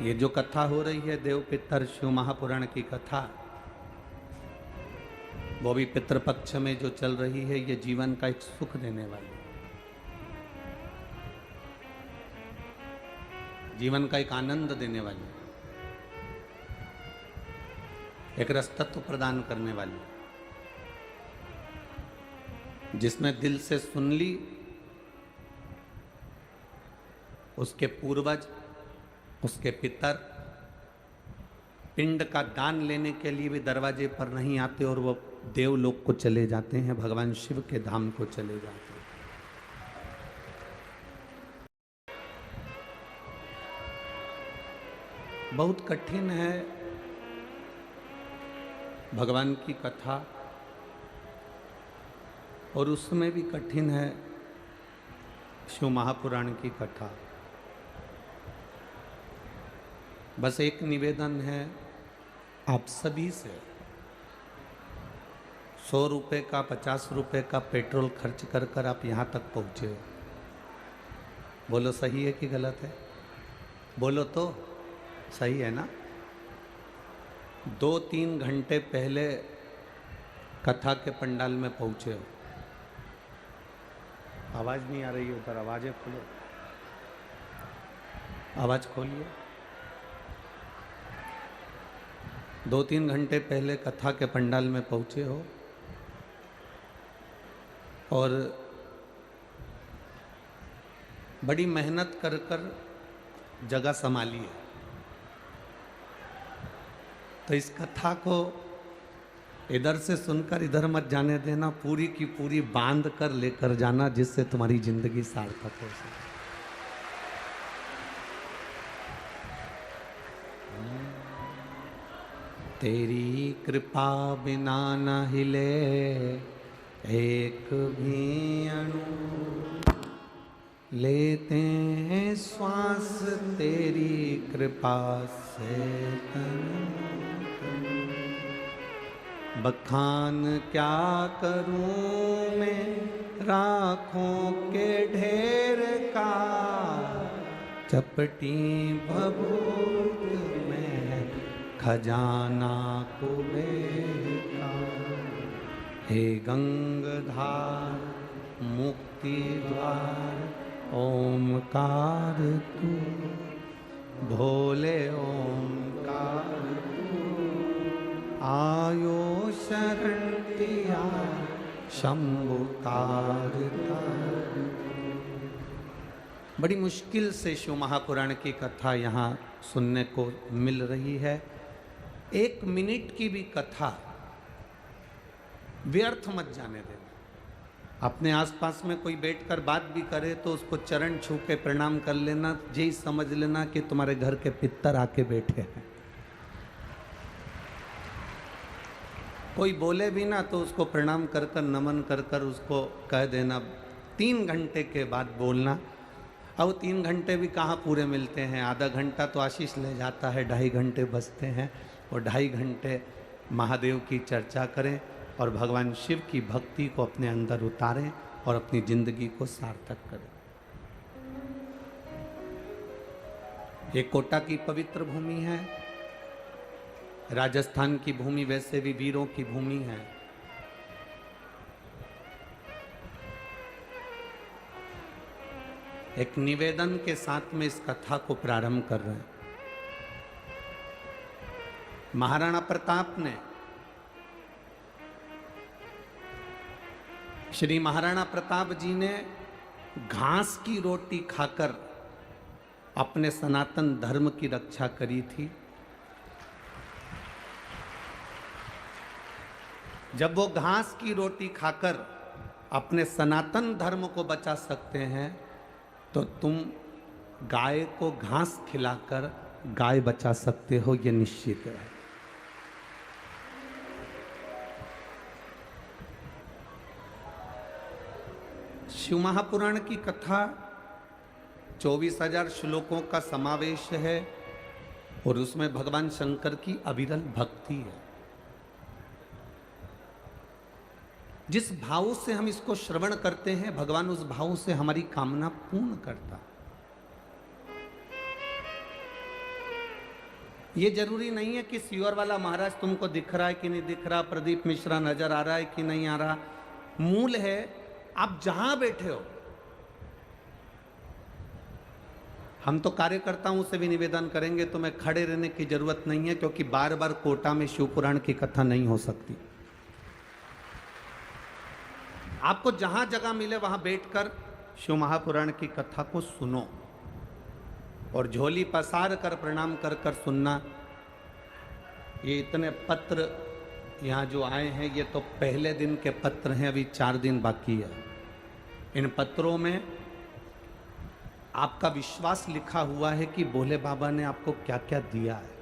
ये जो कथा हो रही है देव पितर शिव महापुराण की कथा, वो भी पितृपक्ष में जो चल रही है, ये जीवन का एक सुख देने वाली, जीवन का एक आनंद देने वाली, एक रसतत्व प्रदान करने वाली, जिसने दिल से सुन ली, उसके पूर्वज, उसके पितर पिंड का दान लेने के लिए भी दरवाजे पर नहीं आते और वो देवलोक को चले जाते हैं, भगवान शिव के धाम को चले जाते हैं। बहुत कठिन है भगवान की कथा, और उसमें भी कठिन है शिव महापुराण की कथा। बस एक निवेदन है आप सभी से, 100 रुपये का 50 रुपये का पेट्रोल खर्च कर कर आप यहाँ तक पहुँचे हो। बोलो सही है कि गलत है? बोलो तो सही है ना? 2-3 घंटे पहले कथा के पंडाल में पहुँचे हो। आवाज़ नहीं आ रही है उधर, आवाज़ें खोलो, आवाज़ खोलिए। 2-3 घंटे पहले कथा के पंडाल में पहुँचे हो और बड़ी मेहनत कर कर जगह संभाली है। तो इस कथा को इधर से सुनकर इधर मत जाने देना, पूरी की पूरी बांध कर लेकर जाना, जिससे तुम्हारी जिंदगी सार्थक हो सके। तेरी कृपा बिना न हिले एक भी अणु, लेते हैं श्वास तेरी कृपा से तनु। बखान क्या करूं मैं राखों के ढेर का, चपटी भभूत में खजाना कुबेर का। हे गंगाधार मुक्ति द्वार ओमकार तू, भोले ओमकार तू, आयो शरण दिया शंभु तारता। बड़ी मुश्किल से शिव महापुराण की कथा यहाँ सुनने को मिल रही है। 1 मिनट की भी कथा व्यर्थ मत जाने देना। अपने आसपास में कोई बैठकर बात भी करे तो उसको चरण छू के प्रणाम कर लेना, यही समझ लेना कि तुम्हारे घर के पितर आके बैठे हैं। कोई बोले भी ना तो उसको प्रणाम कर कर नमन कर कर उसको कह देना। 3 घंटे के बाद बोलना। अब 3 घंटे भी कहाँ पूरे मिलते हैं, आधा घंटा तो आशीष ले जाता है, 2.5 घंटे बचते हैं, और 2.5 घंटे महादेव की चर्चा करें और भगवान शिव की भक्ति को अपने अंदर उतारें और अपनी जिंदगी को सार्थक करें। ये कोटा की पवित्र भूमि है, राजस्थान की भूमि वैसे भी वीरों की भूमि है। एक निवेदन के साथ में इस कथा को प्रारंभ कर रहे हैं। महाराणा प्रताप ने, श्री महाराणा प्रताप जी ने घास की रोटी खाकर अपने सनातन धर्म की रक्षा करी थी। जब वो घास की रोटी खाकर अपने सनातन धर्म को बचा सकते हैं, तो तुम गाय को घास खिलाकर गाय बचा सकते हो, ये निश्चित है। शिव महापुराण की कथा 24,000 श्लोकों का समावेश है और उसमें भगवान शंकर की अविरल भक्ति है। जिस भाव से हम इसको श्रवण करते हैं, भगवान उस भाव से हमारी कामना पूर्ण करता। ये जरूरी नहीं है कि सीवर वाला महाराज तुमको दिख रहा है कि नहीं दिख रहा, प्रदीप मिश्रा नजर आ रहा है कि नहीं आ रहा। मूल है आप जहां बैठे हो। हम तो कार्यकर्ताओं से भी निवेदन करेंगे, तुम्हें खड़े रहने की जरूरत नहीं है, क्योंकि बार बार कोटा में शिव पुराण की कथा नहीं हो सकती। आपको जहां जगह मिले वहां बैठकर शिव महापुराण की कथा को सुनो और झोली पसार कर प्रणाम कर कर सुनना। ये इतने पत्र यहाँ जो आए हैं ये तो पहले दिन के पत्र हैं, अभी 4 दिन बाकी है। इन पत्रों में आपका विश्वास लिखा हुआ है कि भोले बाबा ने आपको क्या क्या दिया है।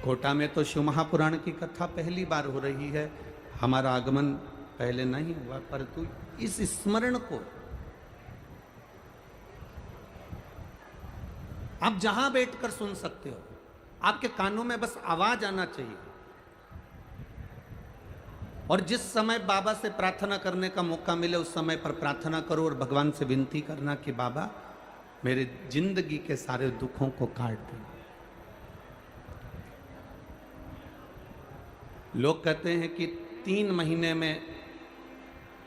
कोटा में तो शिव महापुराण की कथा पहली बार हो रही है, हमारा आगमन पहले नहीं हुआ, परंतु इस स्मरण को आप जहां बैठकर सुन सकते हो। आपके कानों में बस आवाज आना चाहिए। और जिस समय बाबा से प्रार्थना करने का मौका मिले उस समय पर प्रार्थना करो और भगवान से विनती करना कि बाबा मेरे जिंदगी के सारे दुखों को काट दो। लोग कहते हैं कि 3 महीने में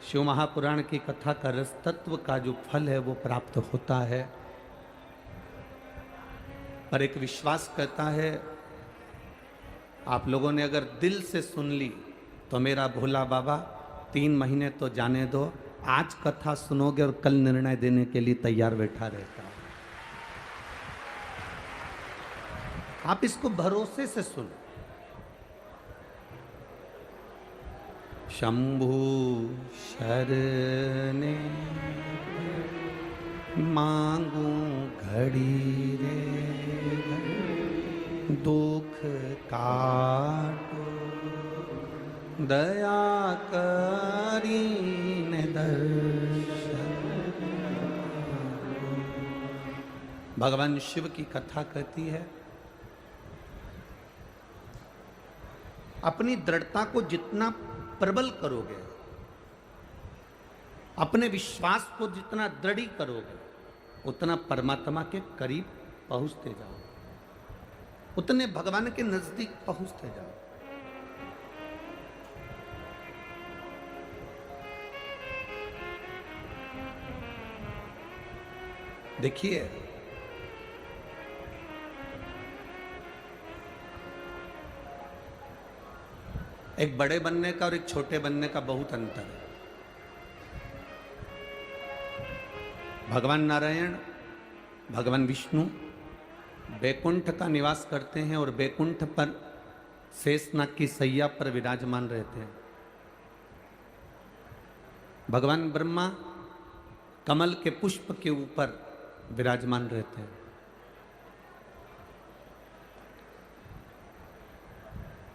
शिव महापुराण की कथा का रस तत्व का जो फल है वो प्राप्त होता है, पर एक विश्वास कहता है आप लोगों ने अगर दिल से सुन ली तो मेरा भोला बाबा 3 महीने तो जाने दो, आज कथा सुनोगे और कल निर्णय देने के लिए तैयार बैठा रहता है। आप इसको भरोसे से सुनो। शंभु शरणे मांगू घड़ी रे दुख काटो दया करीने दर्शन। भगवान शिव की कथा कहती है अपनी दृढ़ता को जितना प्रबल करोगे, अपने विश्वास को जितना दृढ़ी करोगे, उतना परमात्मा के करीब पहुंचते जाओ, उतने भगवान के नजदीक पहुंचते जाओ। देखिए एक बड़े बनने का और एक छोटे बनने का बहुत अंतर है। भगवान नारायण, भगवान विष्णु बैकुंठ का निवास करते हैं और बैकुंठ पर शेषनाग की सैया पर विराजमान रहते हैं। भगवान ब्रह्मा कमल के पुष्प के ऊपर विराजमान रहते हैं।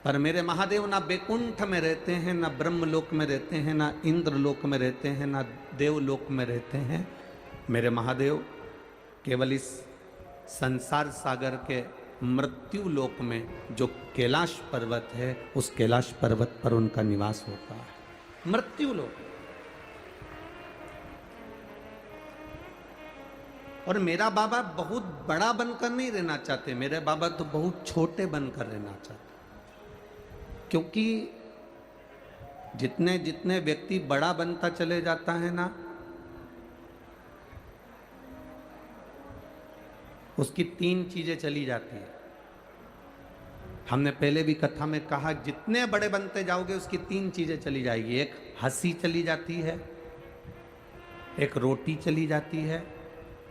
पर मेरे महादेव ना बैकुंठ में रहते हैं, ना ब्रह्मलोक में रहते हैं, ना इंद्रलोक में रहते हैं, ना देवलोक में रहते हैं। मेरे महादेव केवल इस संसार सागर के मृत्यु लोक में जो कैलाश पर्वत है उस कैलाश पर्वत पर उनका निवास होता है। मृत्यु लोक। और मेरा बाबा बहुत बड़ा बनकर नहीं रहना चाहते, मेरे बाबा तो बहुत छोटे बनकर रहना चाहते, क्योंकि जितने जितने व्यक्ति बड़ा बनता चले जाता है ना, उसकी 3 चीजें चली जाती है। हमने पहले भी कथा में कहा जितने बड़े बनते जाओगे उसकी 3 चीजें चली जाएगी। एक हंसी चली जाती है, एक रोटी चली जाती है,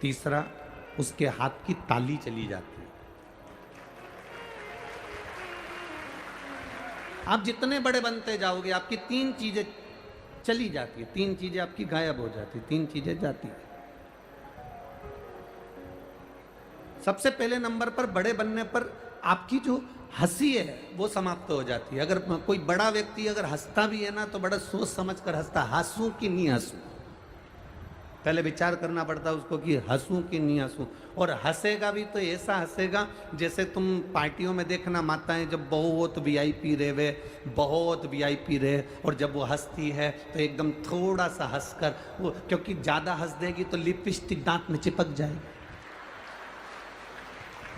तीसरा उसके हाथ की ताली चली जाती है। आप जितने बड़े बनते जाओगे आपकी 3 चीजें चली जाती है, 3 चीजें आपकी गायब हो जाती, 3 चीजें जाती है। सबसे पहले नंबर पर बड़े बनने पर आपकी जो हंसी है वो समाप्त हो जाती है। अगर कोई बड़ा व्यक्ति अगर हंसता भी है ना तो बड़ा सोच समझ कर हंसता, हंसू कि नहीं हंसू। पहले विचार करना पड़ता है उसको कि हंसूं कि नहीं हंसूं। और हंसेगा भी तो ऐसा हंसेगा जैसे तुम पार्टियों में देखना माताएं जब बहुत वीआईपी रहे वे, बहुत वीआईपी रहे, और जब वो हंसती है तो एकदम थोड़ा सा हंसकर वो, क्योंकि ज़्यादा हंस देगी तो लिपस्टिक दांत में चिपक जाएगी,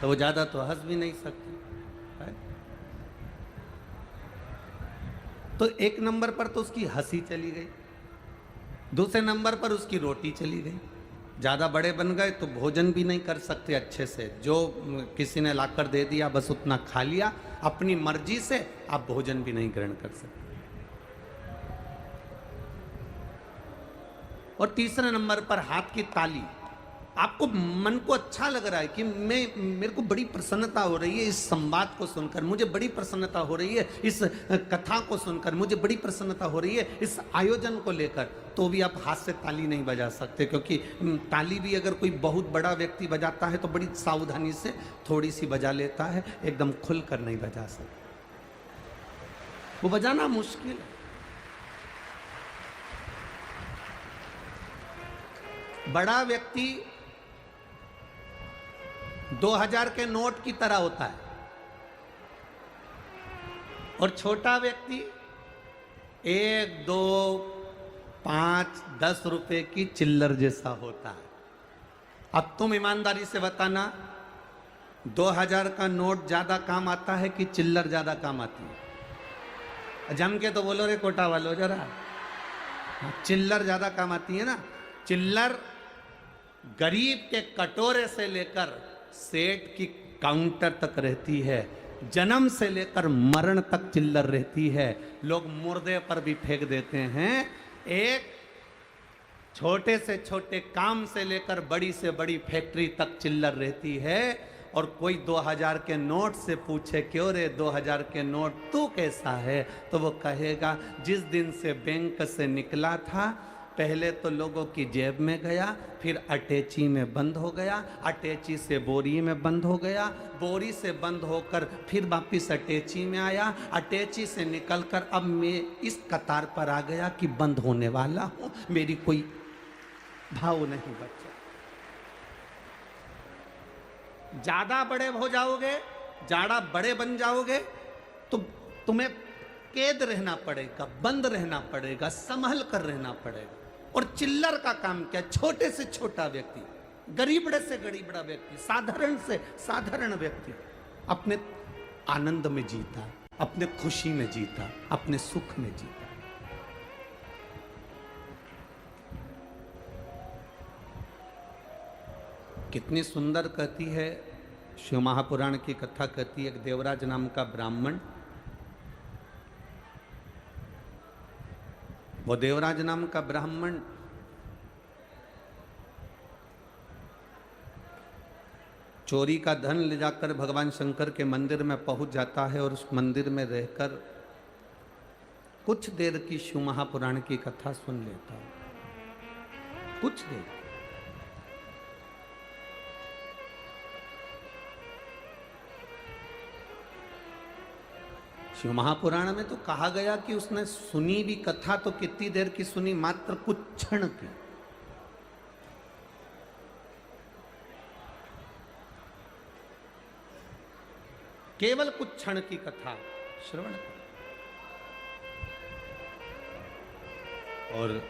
तो वो ज़्यादा तो हंस भी नहीं सकती है? तो एक नंबर पर तो उसकी हंसी चली गई, दूसरे नंबर पर उसकी रोटी चली गई। ज़्यादा बड़े बन गए तो भोजन भी नहीं कर सकते अच्छे से, जो किसी ने लाकर दे दिया बस उतना खा लिया, अपनी मर्जी से आप भोजन भी नहीं ग्रहण कर सकते। और तीसरे नंबर पर हाथ की ताली, आपको मन को अच्छा लग रहा है कि मेरे को बड़ी प्रसन्नता हो रही है इस संवाद को सुनकर, मुझे बड़ी प्रसन्नता हो रही है इस कथा को सुनकर, मुझे बड़ी प्रसन्नता हो रही है इस आयोजन को लेकर, तो भी आप हाथ से ताली नहीं बजा सकते, क्योंकि ताली भी अगर कोई बहुत बड़ा व्यक्ति बजाता है तो बड़ी सावधानी से थोड़ी सी बजा लेता है, एकदम खुलकर नहीं बजा सकता, वो बजाना मुश्किल है। बड़ा व्यक्ति 2000 के नोट की तरह होता है और छोटा व्यक्ति 1, 2, 5, 10 रुपए की चिल्लर जैसा होता है। अब तुम ईमानदारी से बताना, 2000 का नोट ज्यादा काम आता है कि चिल्लर ज्यादा काम आती है? जम के तो बोलो रे कोटा वालों जरा, चिल्लर ज्यादा काम आती है ना। चिल्लर गरीब के कटोरे से लेकर सेठ की काउंटर तक रहती है, जन्म से लेकर मरण तक चिल्लर रहती है। लोग मुर्दे पर भी फेंक देते हैं। एक छोटे से छोटे काम से लेकर बड़ी से बड़ी फैक्ट्री तक चिल्लर रहती है। और कोई 2000 के नोट से पूछे क्यों रे 2000 के नोट तू कैसा है, तो वो कहेगा जिस दिन से बैंक से निकला था पहले तो लोगों की जेब में गया, फिर अटैची में बंद हो गया, अटैची से बोरी में बंद हो गया, बोरी से बंद होकर फिर वापिस अटैची में आया, अटैची से निकलकर अब मैं इस कतार पर आ गया कि बंद होने वाला हूँ, मेरी कोई भाव नहीं बचा। ज्यादा बड़े हो जाओगे, ज्यादा बड़े बन जाओगे तो तुम्हें कैद रहना पड़ेगा, बंद रहना पड़ेगा, संभल कर रहना पड़ेगा। और चिल्लर का काम क्या? छोटे से छोटा व्यक्ति, गरीबड़े से गरीबड़ा व्यक्ति, साधारण से साधारण व्यक्ति अपने आनंद में जीता, अपने खुशी में जीता, अपने सुख में जीता। कितनी सुंदर कहती है शिव महापुराण की कथा, कहती है एक देवराज नाम का ब्राह्मण, वो देवराज नाम का ब्राह्मण चोरी का धन ले जाकर भगवान शंकर के मंदिर में पहुंच जाता है और उस मंदिर में रहकर कुछ देर की शिव महापुराण की कथा सुन लेता है। कुछ देर, शिव महापुराण में तो कहा गया कि उसने सुनी भी कथा तो कितनी देर की सुनी, मात्र कुछ क्षण की। केवल कुछ क्षण की कथा श्रवण कर। और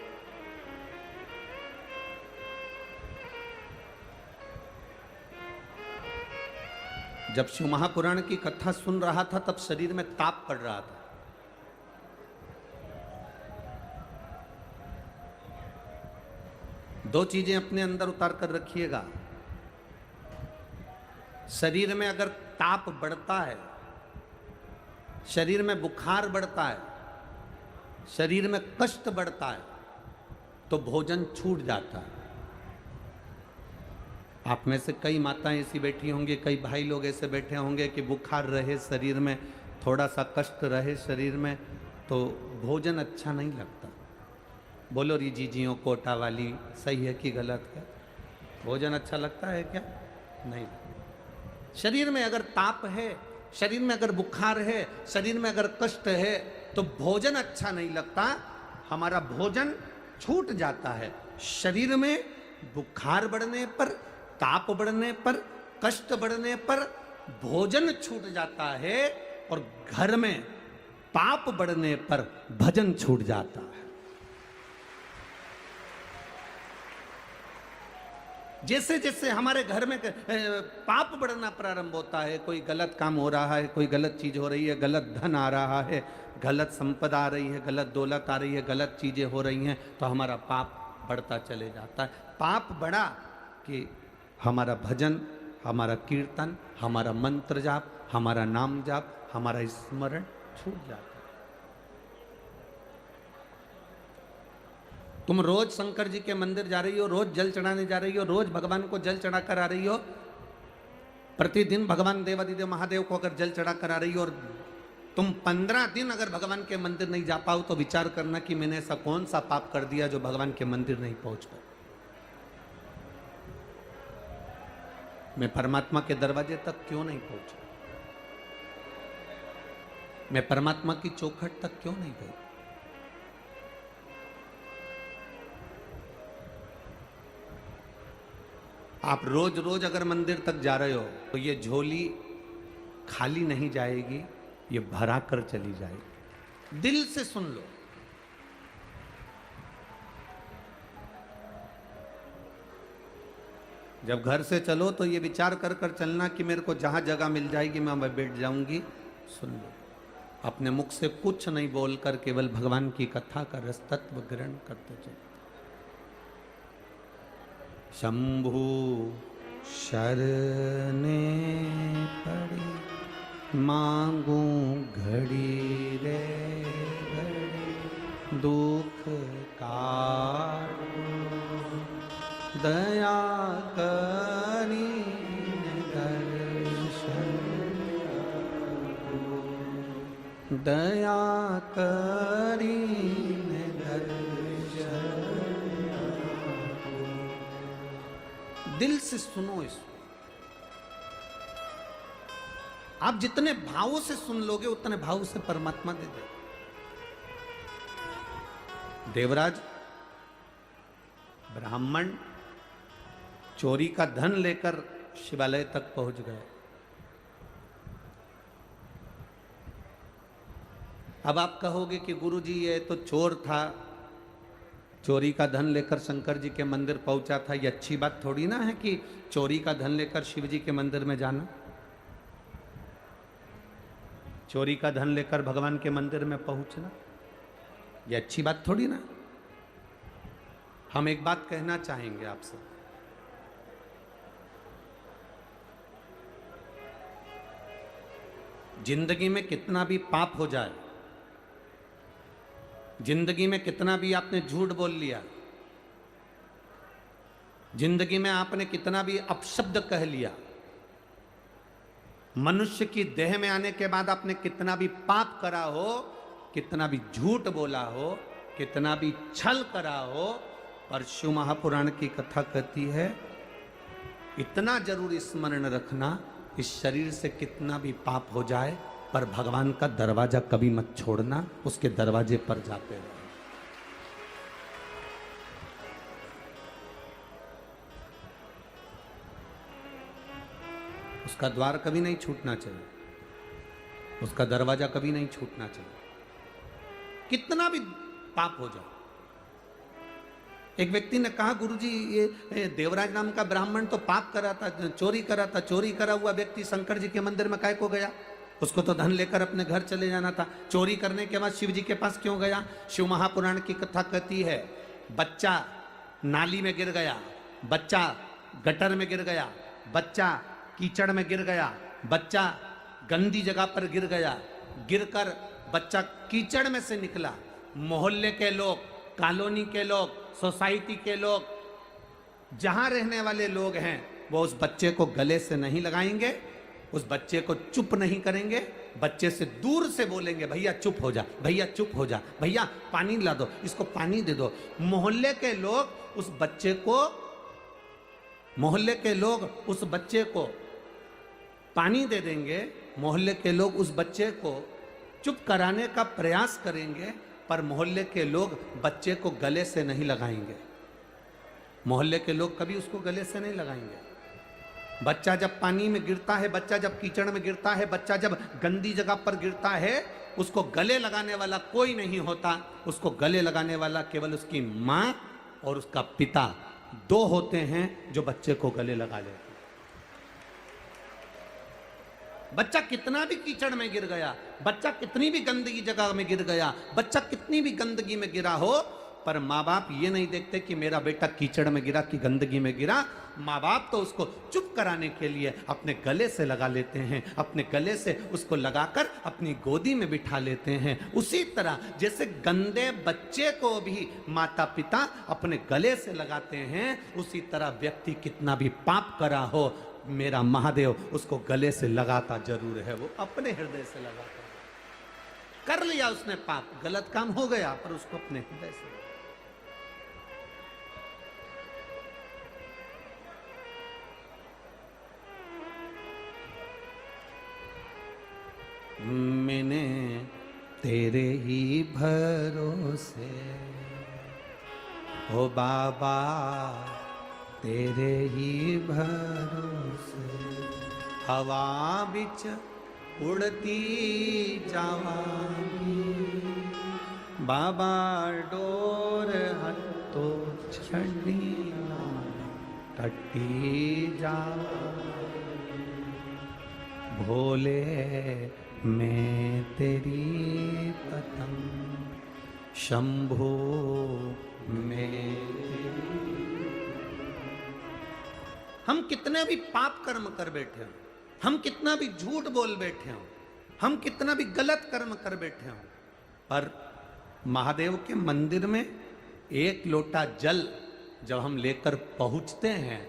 जब शिव महापुराण की कथा सुन रहा था तब शरीर में ताप पड़ रहा था। दो चीजें अपने अंदर उतार कर रखिएगा। शरीर में अगर ताप बढ़ता है, शरीर में बुखार बढ़ता है, शरीर में कष्ट बढ़ता है, तो भोजन छूट जाता है। आप में से कई माताएं ऐसी बैठी होंगी, कई भाई लोग ऐसे बैठे होंगे कि बुखार रहे शरीर में, थोड़ा सा कष्ट रहे शरीर में, तो भोजन अच्छा नहीं लगता। बोलो री जीजियों कोटा वाली, सही है कि गलत है? भोजन अच्छा लगता है क्या? नहीं। शरीर में अगर ताप है, शरीर में अगर बुखार है, शरीर में अगर कष्ट है, तो भोजन अच्छा नहीं लगता। हमारा भोजन छूट जाता है। शरीर में बुखार बढ़ने पर, ताप बढ़ने पर, कष्ट बढ़ने पर भोजन छूट जाता है, और घर में पाप बढ़ने पर भजन छूट जाता है। जैसे जैसे हमारे घर में पाप बढ़ना प्रारंभ होता है, कोई गलत काम हो रहा है, कोई गलत चीज हो रही है, गलत धन आ रहा है, गलत संपदा आ रही है, गलत दौलत आ रही है, गलत चीजें हो रही हैं, तो हमारा पाप बढ़ता चले जाता है। पाप बढ़ा कि हमारा भजन, हमारा कीर्तन, हमारा मंत्र जाप, हमारा नाम जाप, हमारा स्मरण छूट जाता है। तुम रोज शंकर जी के मंदिर जा रही हो, रोज जल चढ़ाने जा रही हो, रोज भगवान को जल चढ़ा कर आ रही हो, प्रतिदिन भगवान देवादिदेव महादेव को अगर जल चढ़ा कर आ रही हो, और तुम 15 दिन अगर भगवान के मंदिर नहीं जा पाओ, तो विचार करना कि मैंने ऐसा कौन सा पाप कर दिया जो भगवान के मंदिर नहीं पहुंच पाओ। मैं परमात्मा के दरवाजे तक क्यों नहीं पहुंचा? मैं परमात्मा की चौखट तक क्यों नहीं गई? आप रोज रोज अगर मंदिर तक जा रहे हो, तो ये झोली खाली नहीं जाएगी, ये भरा कर चली जाएगी। दिल से सुन लो। जब घर से चलो तो ये विचार कर कर चलना कि मेरे को जहां जगह मिल जाएगी मैं वहां बैठ जाऊंगी। सुन लो, अपने मुख से कुछ नहीं बोलकर केवल भगवान की कथा का रस तत्व ग्रहण करते चलो। शंभु शरणे पड़ी मांगू घड़ी रे घड़ी, दुख काटो दया करी दर्शन, दया करी दर्शन। दिल से सुनो इसको। आप जितने भावों से सुन लोगे उतने भाव से परमात्मा दे दे। देवराज ब्राह्मण चोरी का धन लेकर शिवालय तक पहुंच गए। अब आप कहोगे कि गुरुजी ये तो चोर था, चोरी का धन लेकर शंकर जी के मंदिर पहुंचा था, ये अच्छी बात थोड़ी ना है कि चोरी का धन लेकर शिव जी के मंदिर में जाना। चोरी का धन लेकर भगवान के मंदिर में पहुंचना ये अच्छी बात थोड़ी ना। हम एक बात कहना चाहेंगे आपसे, जिंदगी में कितना भी पाप हो जाए, जिंदगी में कितना भी आपने झूठ बोल लिया, जिंदगी में आपने कितना भी अपशब्द कह लिया, मनुष्य की देह में आने के बाद आपने कितना भी पाप करा हो, कितना भी झूठ बोला हो, कितना भी छल करा हो, पर शिव महापुराण की कथा कहती है इतना जरूर स्मरण रखना, इस शरीर से कितना भी पाप हो जाए पर भगवान का दरवाजा कभी मत छोड़ना, उसके दरवाजे पर जाते रहो। उसका द्वार कभी नहीं छूटना चाहिए, उसका दरवाजा कभी नहीं छूटना चाहिए, कितना भी पाप हो जाए। एक व्यक्ति ने कहा, गुरुजी ये देवराज नाम का ब्राह्मण तो पाप करा था, चोरी करा था, चोरी करा हुआ व्यक्ति शंकर जी के मंदिर में काहे को गया? उसको तो धन लेकर अपने घर चले जाना था। चोरी करने के बाद शिव जी के पास क्यों गया? शिव महापुराण की कथा कहती है बच्चा नाली में गिर गया, बच्चा गटर में गिर गया, बच्चा कीचड़ में गिर गया, बच्चा गंदी जगह पर गिर गया, गिरकर बच्चा कीचड़ में से निकला। मोहल्ले के लोग, कॉलोनी के लोग, सोसाइटी के लोग, जहां रहने वाले लोग हैं, वो उस बच्चे को गले से नहीं लगाएंगे, उस बच्चे को चुप नहीं करेंगे, बच्चे से दूर से बोलेंगे भैया चुप हो जा, भैया चुप हो जा, भैया पानी ला दो, इसको पानी दे दो। मोहल्ले के लोग उस बच्चे को, मोहल्ले के लोग उस बच्चे को पानी दे देंगे, मोहल्ले के लोग उस बच्चे को चुप कराने का प्रयास करेंगे, पर मोहल्ले के लोग बच्चे को गले से नहीं लगाएंगे। मोहल्ले के लोग कभी उसको गले से नहीं लगाएंगे। बच्चा जब पानी में गिरता है, बच्चा जब कीचड़ में गिरता है, बच्चा जब गंदी जगह पर गिरता है, उसको गले लगाने वाला कोई नहीं होता। उसको गले लगाने वाला केवल उसकी माँ और उसका पिता, दो होते हैं जो बच्चे को गले लगा लेते हैं। बच्चा कितना भी कीचड़ में गिर गया, बच्चा कितनी भी गंदगी जगह में गिर गया, बच्चा कितनी भी गंदगी में गिरा हो, पर माँ बाप ये नहीं देखते कि मेरा बेटा कीचड़ में गिरा कि गंदगी में गिरा। माँ बाप तो उसको चुप कराने के लिए अपने गले से लगा लेते हैं, अपने गले से उसको लगाकर अपनी गोदी में बिठा लेते हैं। उसी तरह जैसे गंदे बच्चे को भी माता पिता अपने गले से लगाते हैं, उसी तरह व्यक्ति कितना भी पाप करा हो, मेरा महादेव उसको गले से लगाता जरूर है। वो अपने हृदय से लगाता है। कर लिया उसने पाप, गलत काम हो गया, पर उसको अपने हृदय से। मैंने तेरे ही भरोसे, ओ बाबा तेरे ही भरोसे, हवा बिच उड़ती जावांगी, बाबा डोर हथो छड़ी ना टट्टी जावांगी, भोले मैं तेरी पतंग, शंभो मैं। हम कितने भी पाप कर्म कर बैठे हो, हम कितना भी झूठ बोल बैठे हो, हम कितना भी गलत कर्म कर बैठे हो, पर महादेव के मंदिर में एक लोटा जल जब हम लेकर पहुंचते हैं,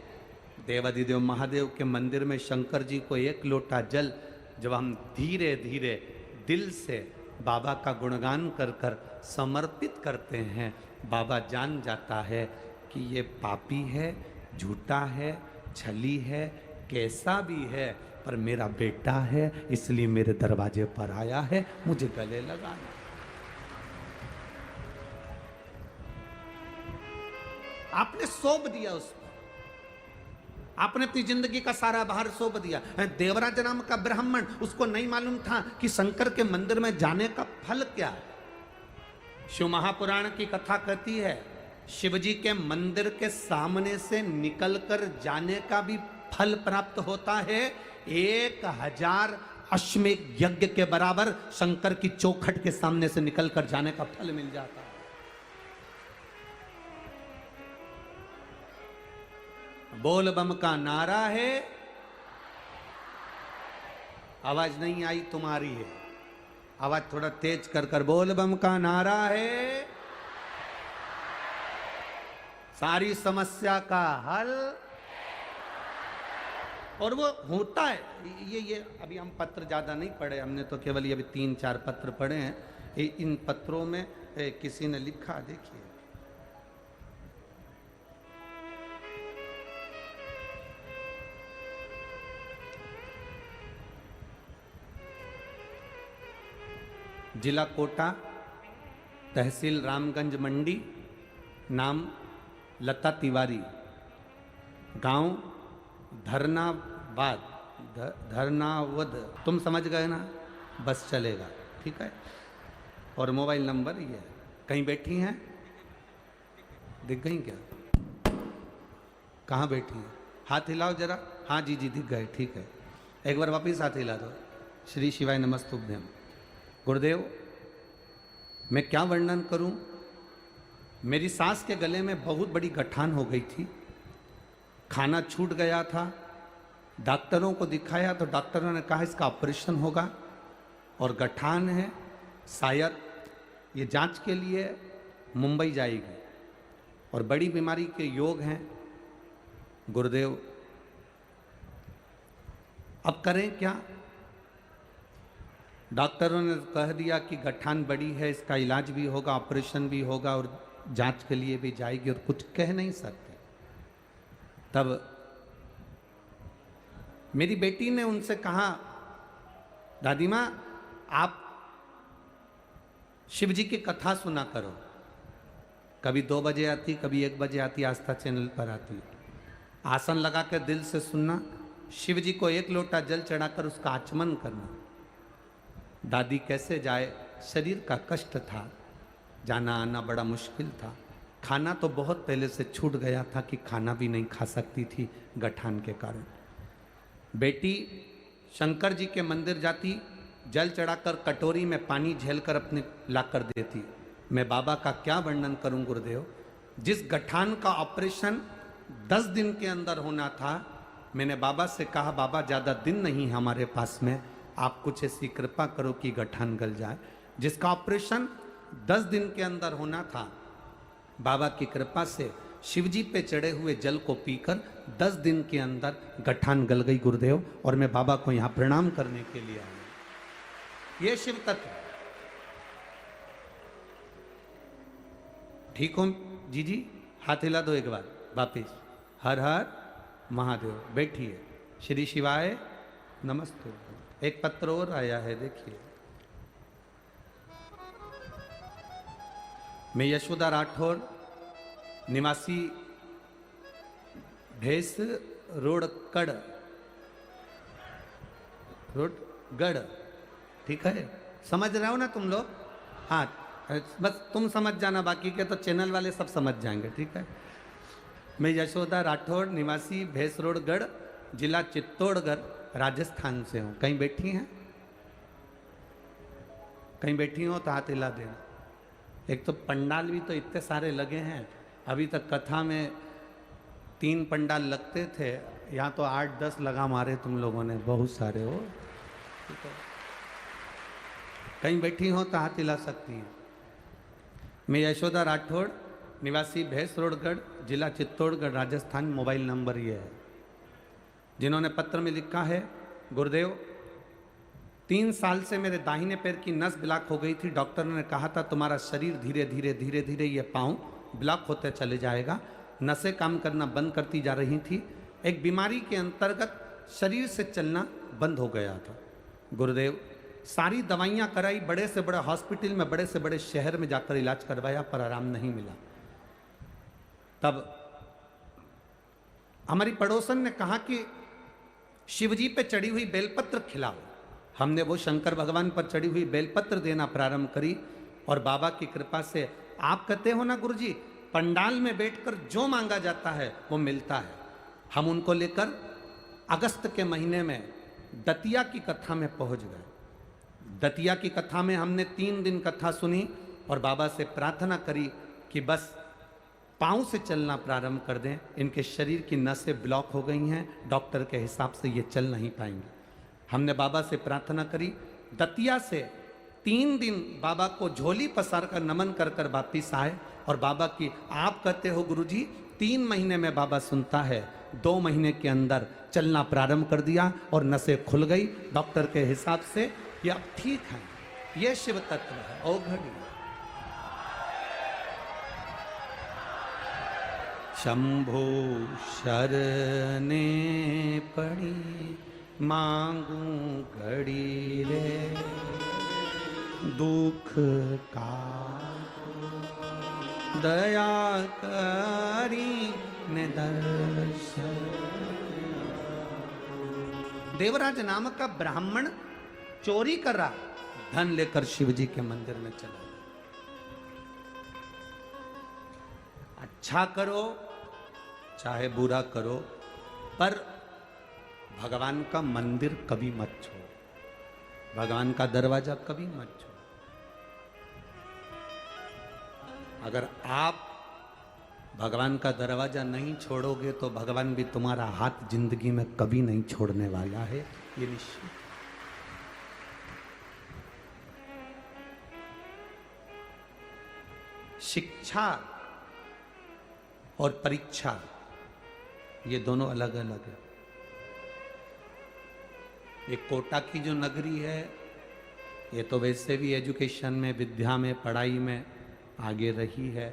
देवाधिदेव महादेव के मंदिर में शंकर जी को एक लोटा जल जब हम धीरे धीरे दिल से बाबा का गुणगान कर कर समर्पित करते हैं, बाबा जान जाता है कि ये पापी है, झूठा है, छली है, कैसा भी है, पर मेरा बेटा है, इसलिए मेरे दरवाजे पर आया है, मुझे गले लगाना। आपने सौंप दिया उसको, आपने अपनी जिंदगी का सारा भार सौंप दिया। देवराज नाम का ब्राह्मण, उसको नहीं मालूम था कि शंकर के मंदिर में जाने का फल क्या है। शिव महापुराण की कथा कहती है, शिव जी के मंदिर के सामने से निकलकर जाने का भी फल प्राप्त होता है। 1000 अश्वमेध यज्ञ के बराबर शंकर की चौखट के सामने से निकलकर जाने का फल मिल जाता है। बोल बम का नारा है, आवाज नहीं आई तुम्हारी है, आवाज थोड़ा तेज कर कर बोल बम का नारा है, सारी समस्या का हल। और वो होता है। ये अभी हम पत्र ज्यादा नहीं पढ़े, हमने तो केवल ये अभी 3-4 पत्र पढ़े हैं। इन पत्रों में किसी ने लिखा, देखिए, जिला कोटा, तहसील रामगंज मंडी, नाम लता तिवारी, गांव धरनाबाद, धरनावद, तुम समझ गए ना, बस चलेगा, ठीक है। और मोबाइल नंबर ये है। कहीं बैठी हैं, दिख गई क्या? कहाँ बैठी हैं? हाथ हिलाओ जरा। हाँ जी जी दिख गए, ठीक है। एक बार वापिस हाथ हिला दो। श्री शिवाय नमस्तुभ्यम। गुरुदेव, मैं क्या वर्णन करूं। मेरी सास के गले में बहुत बड़ी गठान हो गई थी, खाना छूट गया था, डॉक्टरों को दिखाया तो डॉक्टरों ने कहा इसका ऑपरेशन होगा और गठान है, शायद ये जांच के लिए मुंबई जाएगी और बड़ी बीमारी के योग हैं। गुरुदेव, अब करें क्या? डॉक्टरों ने कह दिया कि गठान बड़ी है, इसका इलाज भी होगा, ऑपरेशन भी होगा और जांच के लिए भी जाएगी, और कुछ कह नहीं सकते। तब मेरी बेटी ने उनसे कहा, दादी माँ आप शिव जी की कथा सुना करो। कभी 2 बजे आती, कभी 1 बजे आती, आस्था चैनल पर आती। आसन लगा कर दिल से सुनना। शिव जी को 1 लोटा जल चढ़ाकर उसका आचमन करना। दादी कैसे जाए, शरीर का कष्ट था, जाना आना बड़ा मुश्किल था। खाना तो बहुत पहले से छूट गया था कि खाना भी नहीं खा सकती थी गठान के कारण। बेटी शंकर जी के मंदिर जाती, जल चढ़ाकर कटोरी में पानी झेलकर अपने लाकर देती। मैं बाबा का क्या वर्णन करूं गुरुदेव। जिस गठान का ऑपरेशन 10 दिन के अंदर होना था, मैंने बाबा से कहा बाबा ज़्यादा दिन नहीं हमारे पास में, आप कुछ ऐसी कृपा करो कि गठान गल जाए। जिसका ऑपरेशन 10 दिन के अंदर होना था, बाबा की कृपा से शिवजी पे चढ़े हुए जल को पीकर 10 दिन के अंदर गठान गल गई गुरुदेव। और मैं बाबा को यहाँ प्रणाम करने के लिए आया। ये शिव तत्व। ठीक हो जी जी? हाथ हिला दो एक बार वापिस। हर हर महादेव। बैठिए। श्री शिवाय नमस्ते। एक पत्र और आया है, देखिए। मैं यशोदा राठौर, निवासी भेस रोडगढ़, ठीक है? समझ रहे हो ना तुम लोग? हाँ, बस तुम समझ जाना, बाकी के तो चैनल वाले सब समझ जाएंगे, ठीक है? मैं यशोदा राठौर, निवासी भेस रोडगढ़, जिला चित्तौड़गढ़, राजस्थान से हूँ। कहीं बैठी हैं? कहीं बैठी हो तो हाथ हिला देना। एक तो पंडाल भी तो इतने सारे लगे हैं। अभी तक कथा में 3 पंडाल लगते थे, यहाँ तो 8-10 लगा मारे तुम लोगों ने, बहुत सारे हो। ठीक है, कहीं बैठी हो तो हाथ हिला सकती हैं। मैं यशोदा राठौड़, निवासी भैंस रोडगढ़, जिला चित्तौड़गढ़, राजस्थान। मोबाइल नंबर ये है। जिन्होंने पत्र में लिखा है, गुरुदेव 3 साल से मेरे दाहिने पैर की नस ब्लॉक हो गई थी। डॉक्टर ने कहा था तुम्हारा शरीर धीरे धीरे ये पाँव ब्लॉक होते चले जाएगा। नसें काम करना बंद करती जा रही थी। एक बीमारी के अंतर्गत शरीर से चलना बंद हो गया था। गुरुदेव सारी दवाइयाँ कराई, बड़े से बड़े हॉस्पिटल में, बड़े से बड़े शहर में जाकर इलाज करवाया, पर आराम नहीं मिला। तब हमारी पड़ोसन ने कहा कि शिवजी पे चढ़ी हुई बेलपत्र खिलाओ। हमने वो शंकर भगवान पर चढ़ी हुई बेलपत्र देना प्रारंभ करी, और बाबा की कृपा से, आप कहते हो ना गुरुजी, पंडाल में बैठकर जो मांगा जाता है वो मिलता है। हम उनको लेकर अगस्त के महीने में दतिया की कथा में पहुंच गए। दतिया की कथा में हमने 3 दिन कथा सुनी और बाबा से प्रार्थना करी कि बस पाँव से चलना प्रारंभ कर दें। इनके शरीर की नसें ब्लॉक हो गई हैं, डॉक्टर के हिसाब से ये चल नहीं पाएंगे। हमने बाबा से प्रार्थना करी। दतिया से 3 दिन बाबा को झोली पसार कर नमन कर कर वापिस आए, और बाबा की, आप कहते हो गुरुजी 3 महीने में बाबा सुनता है, 2 महीने के अंदर चलना प्रारंभ कर दिया और नसें खुल गई। डॉक्टर के हिसाब से ये अब ठीक है। ये शिव तत्व है। औघड़ी शंभो शरने पड़ी, मांगू घड़ी रे, दुख का दया करी ने दर्शन। देवराज नामक का ब्राह्मण चोरी कर रहा, धन लेकर शिवजी के मंदिर में चला। अच्छा करो चाहे बुरा करो, पर भगवान का मंदिर कभी मत छोड़ो, भगवान का दरवाजा कभी मत छोड़ो। अगर आप भगवान का दरवाजा नहीं छोड़ोगे तो भगवान भी तुम्हारा हाथ जिंदगी में कभी नहीं छोड़ने वाला है, ये निश्चित। शिक्षा और परीक्षा ये दोनों अलग अलग है। ये कोटा की जो नगरी है, ये तो वैसे भी एजुकेशन में, विद्या में, पढ़ाई में आगे रही है।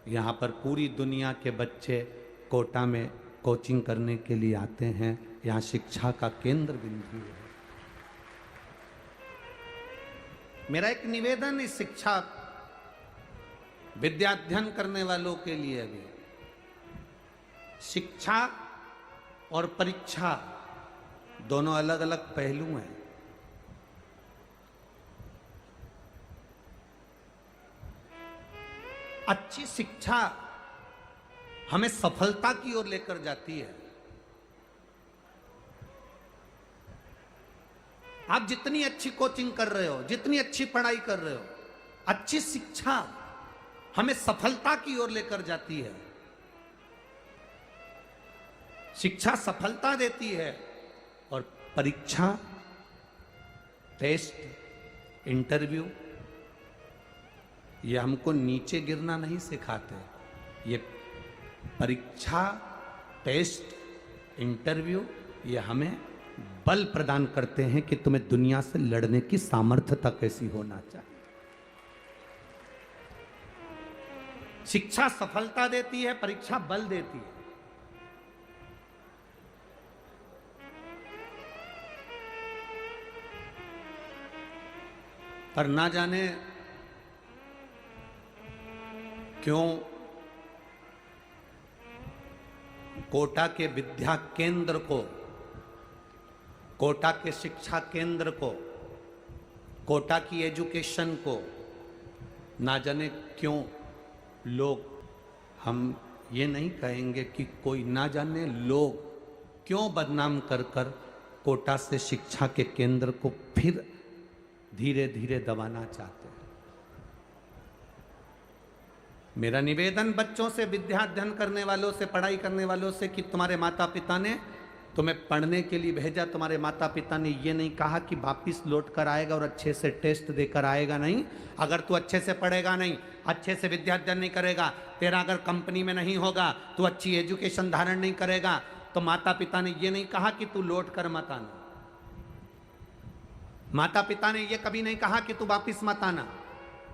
यहाँ पर पूरी दुनिया के बच्चे कोटा में कोचिंग करने के लिए आते हैं। यहाँ शिक्षा का केंद्र बिंदु है। मेरा एक निवेदन इस शिक्षा विद्याध्ययन करने वालों के लिए भी, शिक्षा और परीक्षा दोनों अलग अलग पहलू हैं। अच्छी शिक्षा हमें सफलता की ओर लेकर जाती है। आप जितनी अच्छी कोचिंग कर रहे हो, जितनी अच्छी पढ़ाई कर रहे हो, अच्छी शिक्षा हमें सफलता की ओर लेकर जाती है। शिक्षा सफलता देती है और परीक्षा, टेस्ट, इंटरव्यू ये हमको नीचे गिरना नहीं सिखाते। ये परीक्षा, टेस्ट, इंटरव्यू ये हमें बल प्रदान करते हैं कि तुम्हें दुनिया से लड़ने की सामर्थ्यता कैसी होना चाहिए। शिक्षा सफलता देती है, परीक्षा बल देती है। पर ना जाने क्यों कोटा के विद्या केंद्र को, कोटा के शिक्षा केंद्र को, कोटा की एजुकेशन को ना जाने क्यों लोग, हम ये नहीं कहेंगे कि कोई, ना जाने लोग क्यों बदनाम कर कर कोटा से शिक्षा के केंद्र को फिर धीरे धीरे दबाना चाहते हैं। मेरा निवेदन बच्चों से, विद्या अध्ययन करने वालों से, पढ़ाई करने वालों से कि तुम्हारे माता पिता ने तुम्हें पढ़ने के लिए भेजा, तुम्हारे माता पिता ने ये नहीं कहा कि वापिस लौट कर आएगा और अच्छे से टेस्ट देकर आएगा। नहीं, अगर तू अच्छे से पढ़ेगा नहीं, अच्छे से विद्या अध्ययन नहीं करेगा, तेरा अगर कंपनी में नहीं होगा, तू अच्छी एजुकेशन धारण नहीं करेगा, तो माता पिता ने ये नहीं कहा कि तू लौट कर मत आना। माता पिता ने ये कभी नहीं कहा कि तू वापिस मत आना।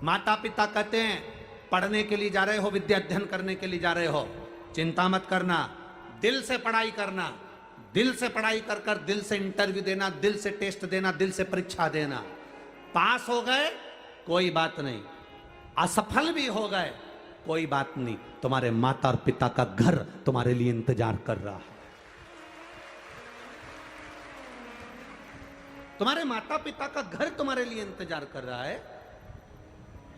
माता पिता कहते हैं पढ़ने के लिए जा रहे हो, विद्या अध्ययन करने के लिए जा रहे हो, चिंता मत करना, दिल से पढ़ाई करना, दिल से पढ़ाई कर कर दिल से इंटरव्यू देना, दिल से टेस्ट देना, दिल से परीक्षा देना। पास हो गए कोई बात नहीं, असफल भी हो गए कोई बात नहीं, तुम्हारे माता और पिता का घर तुम्हारे लिए इंतजार कर रहा है। तुम्हारे माता पिता का घर तुम्हारे लिए इंतजार कर रहा है।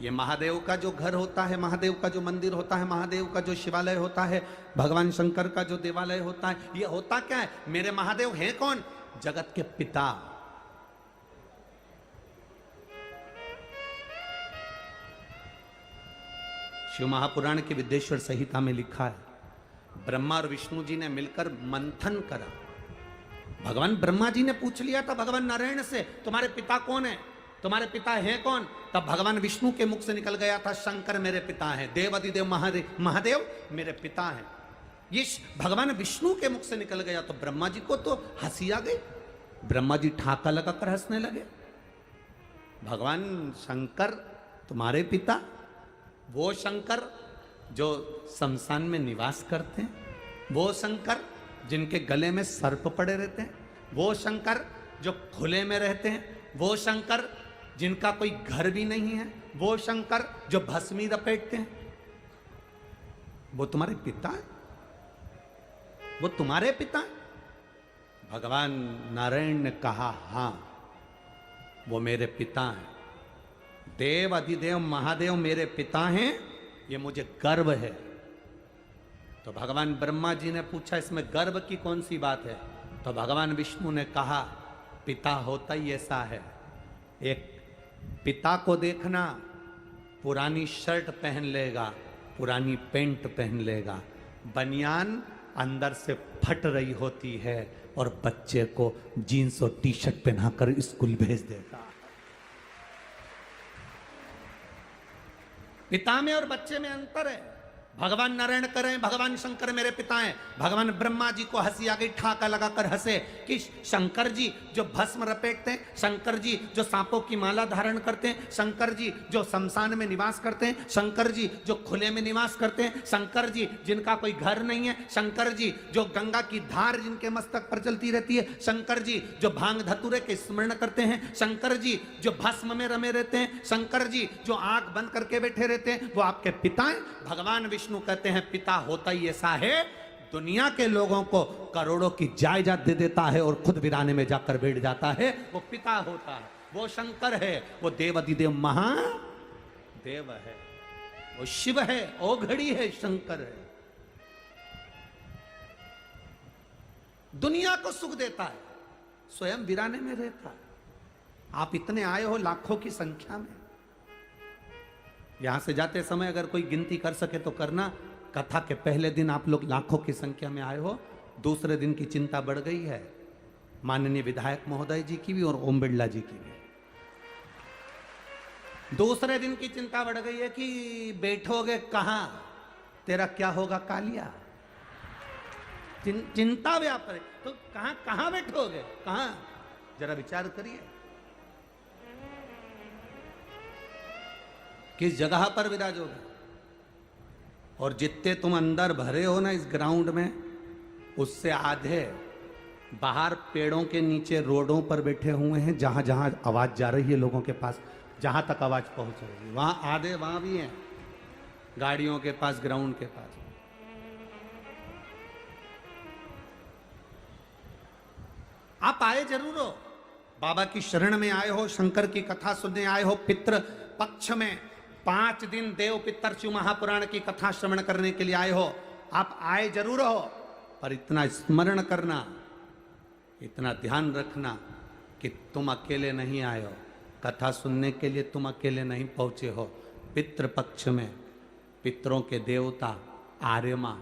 ये महादेव का जो घर होता है, महादेव का जो मंदिर होता है, महादेव का जो शिवालय होता है, भगवान शंकर का जो देवालय होता है, ये होता क्या है? मेरे महादेव हैं कौन? जगत के पिता। शिव महापुराण की विद्येश्वर संहिता में लिखा है, ब्रह्मा और विष्णु जी ने मिलकर मंथन करा। भगवान ब्रह्मा जी ने पूछ लिया था भगवान नारायण से, तुम्हारे पिता कौन है, तुम्हारे पिता हैं कौन? तब भगवान विष्णु के मुख से निकल गया था, शंकर मेरे पिता हैं, देवादिदेव महादेव मेरे पिता हैं। ये भगवान विष्णु के मुख से निकल गया तो ब्रह्मा जी को तो हंसी आ गई। ब्रह्मा जी ठाका लगाकर हंसने लगे। भगवान शंकर तुम्हारे पिता, वो शंकर जो शमशान में निवास करते हैं, वो शंकर जिनके गले में सर्प पड़े रहते हैं, वो शंकर जो खुले में रहते हैं, वो शंकर जिनका कोई घर भी नहीं है, वो शंकर जो भस्मी लपेटते हैं, वो तुम्हारे पिता है? वो तुम्हारे पिता है? भगवान नारायण ने कहा हाँ, वो मेरे पिता हैं। देव अधिदेव महादेव मेरे पिता हैं, ये मुझे गर्व है। तो भगवान ब्रह्मा जी ने पूछा इसमें गर्व की कौन सी बात है? तो भगवान विष्णु ने कहा पिता होता ही ऐसा है। एक पिता को देखना, पुरानी शर्ट पहन लेगा, पुरानी पैंट पहन लेगा, बनियान अंदर से फट रही होती है और बच्चे को जीन्स और टी शर्ट पहनाकर स्कूल भेज देगा। पिता में और बच्चे में अंतर है। भगवान नारायण करें, भगवान शंकर मेरे पिता हैं। भगवान ब्रह्मा जी को हंसी आ गई, ठाका लगाकर हंसे कि शंकर जी जो भस्म लपेटते हैं, शंकर जी जो सांपों की माला धारण करते हैं, शंकर जी जो शमशान में निवास करते हैं, शंकर जी जो खुले में निवास करते हैं, शंकर जी जिनका कोई घर नहीं है, शंकर जी जो गंगा की धार जिनके मस्तक पर चलती रहती है, शंकर जी जो भांग धतूरे के स्मरण करते हैं, शंकर जी जो भस्म में रमे रहते हैं, शंकर जी जो आंख बंद करके बैठे रहते हैं, वो आपके पिता हैं। भगवान विष्णु कहते हैं पिता होता ही ऐसा है, दुनिया के लोगों को करोड़ों की जायदाद दे देता है और खुद वीराने में जाकर बैठ जाता है, वो पिता होता है, वो शंकर है, वो देवाधिदेव महादेव है, वो शिव है, ओघड़ी है, शंकर है। दुनिया को सुख देता है, स्वयं वीराने में रहता है। आप इतने आए हो लाखों की संख्या में, यहां से जाते समय अगर कोई गिनती कर सके तो करना। कथा के पहले दिन आप लोग लाखों की संख्या में आए हो, दूसरे दिन की चिंता बढ़ गई है, माननीय विधायक महोदय जी की भी और ओम बिरला जी की भी। दूसरे दिन की चिंता बढ़ गई है कि बैठोगे कहां, तेरा क्या होगा कालिया। चिंता व्याप है, तो कहां कहां बैठोगे, कहां, जरा विचार करिए, किस जगह पर विराजोगे। और जितने तुम अंदर भरे हो ना इस ग्राउंड में, उससे आधे बाहर पेड़ों के नीचे रोडों पर बैठे हुए हैं, जहां जहां आवाज जा रही है लोगों के पास, जहां तक आवाज पहुंच रही है वहां आधे वहां भी हैं, गाड़ियों के पास, ग्राउंड के पास। आप आए जरूर हो, बाबा की शरण में आए हो, शंकर की कथा सुनने आए हो, पितृ पक्ष में 5 दिन देव पितर शिव महापुराण की कथा श्रवण करने के लिए आए हो। आप आए जरूर हो, पर इतना स्मरण करना, इतना ध्यान रखना कि तुम अकेले नहीं आए हो, कथा सुनने के लिए तुम अकेले नहीं पहुंचे हो। पितृ पक्ष में पितरों के देवता आर्यमा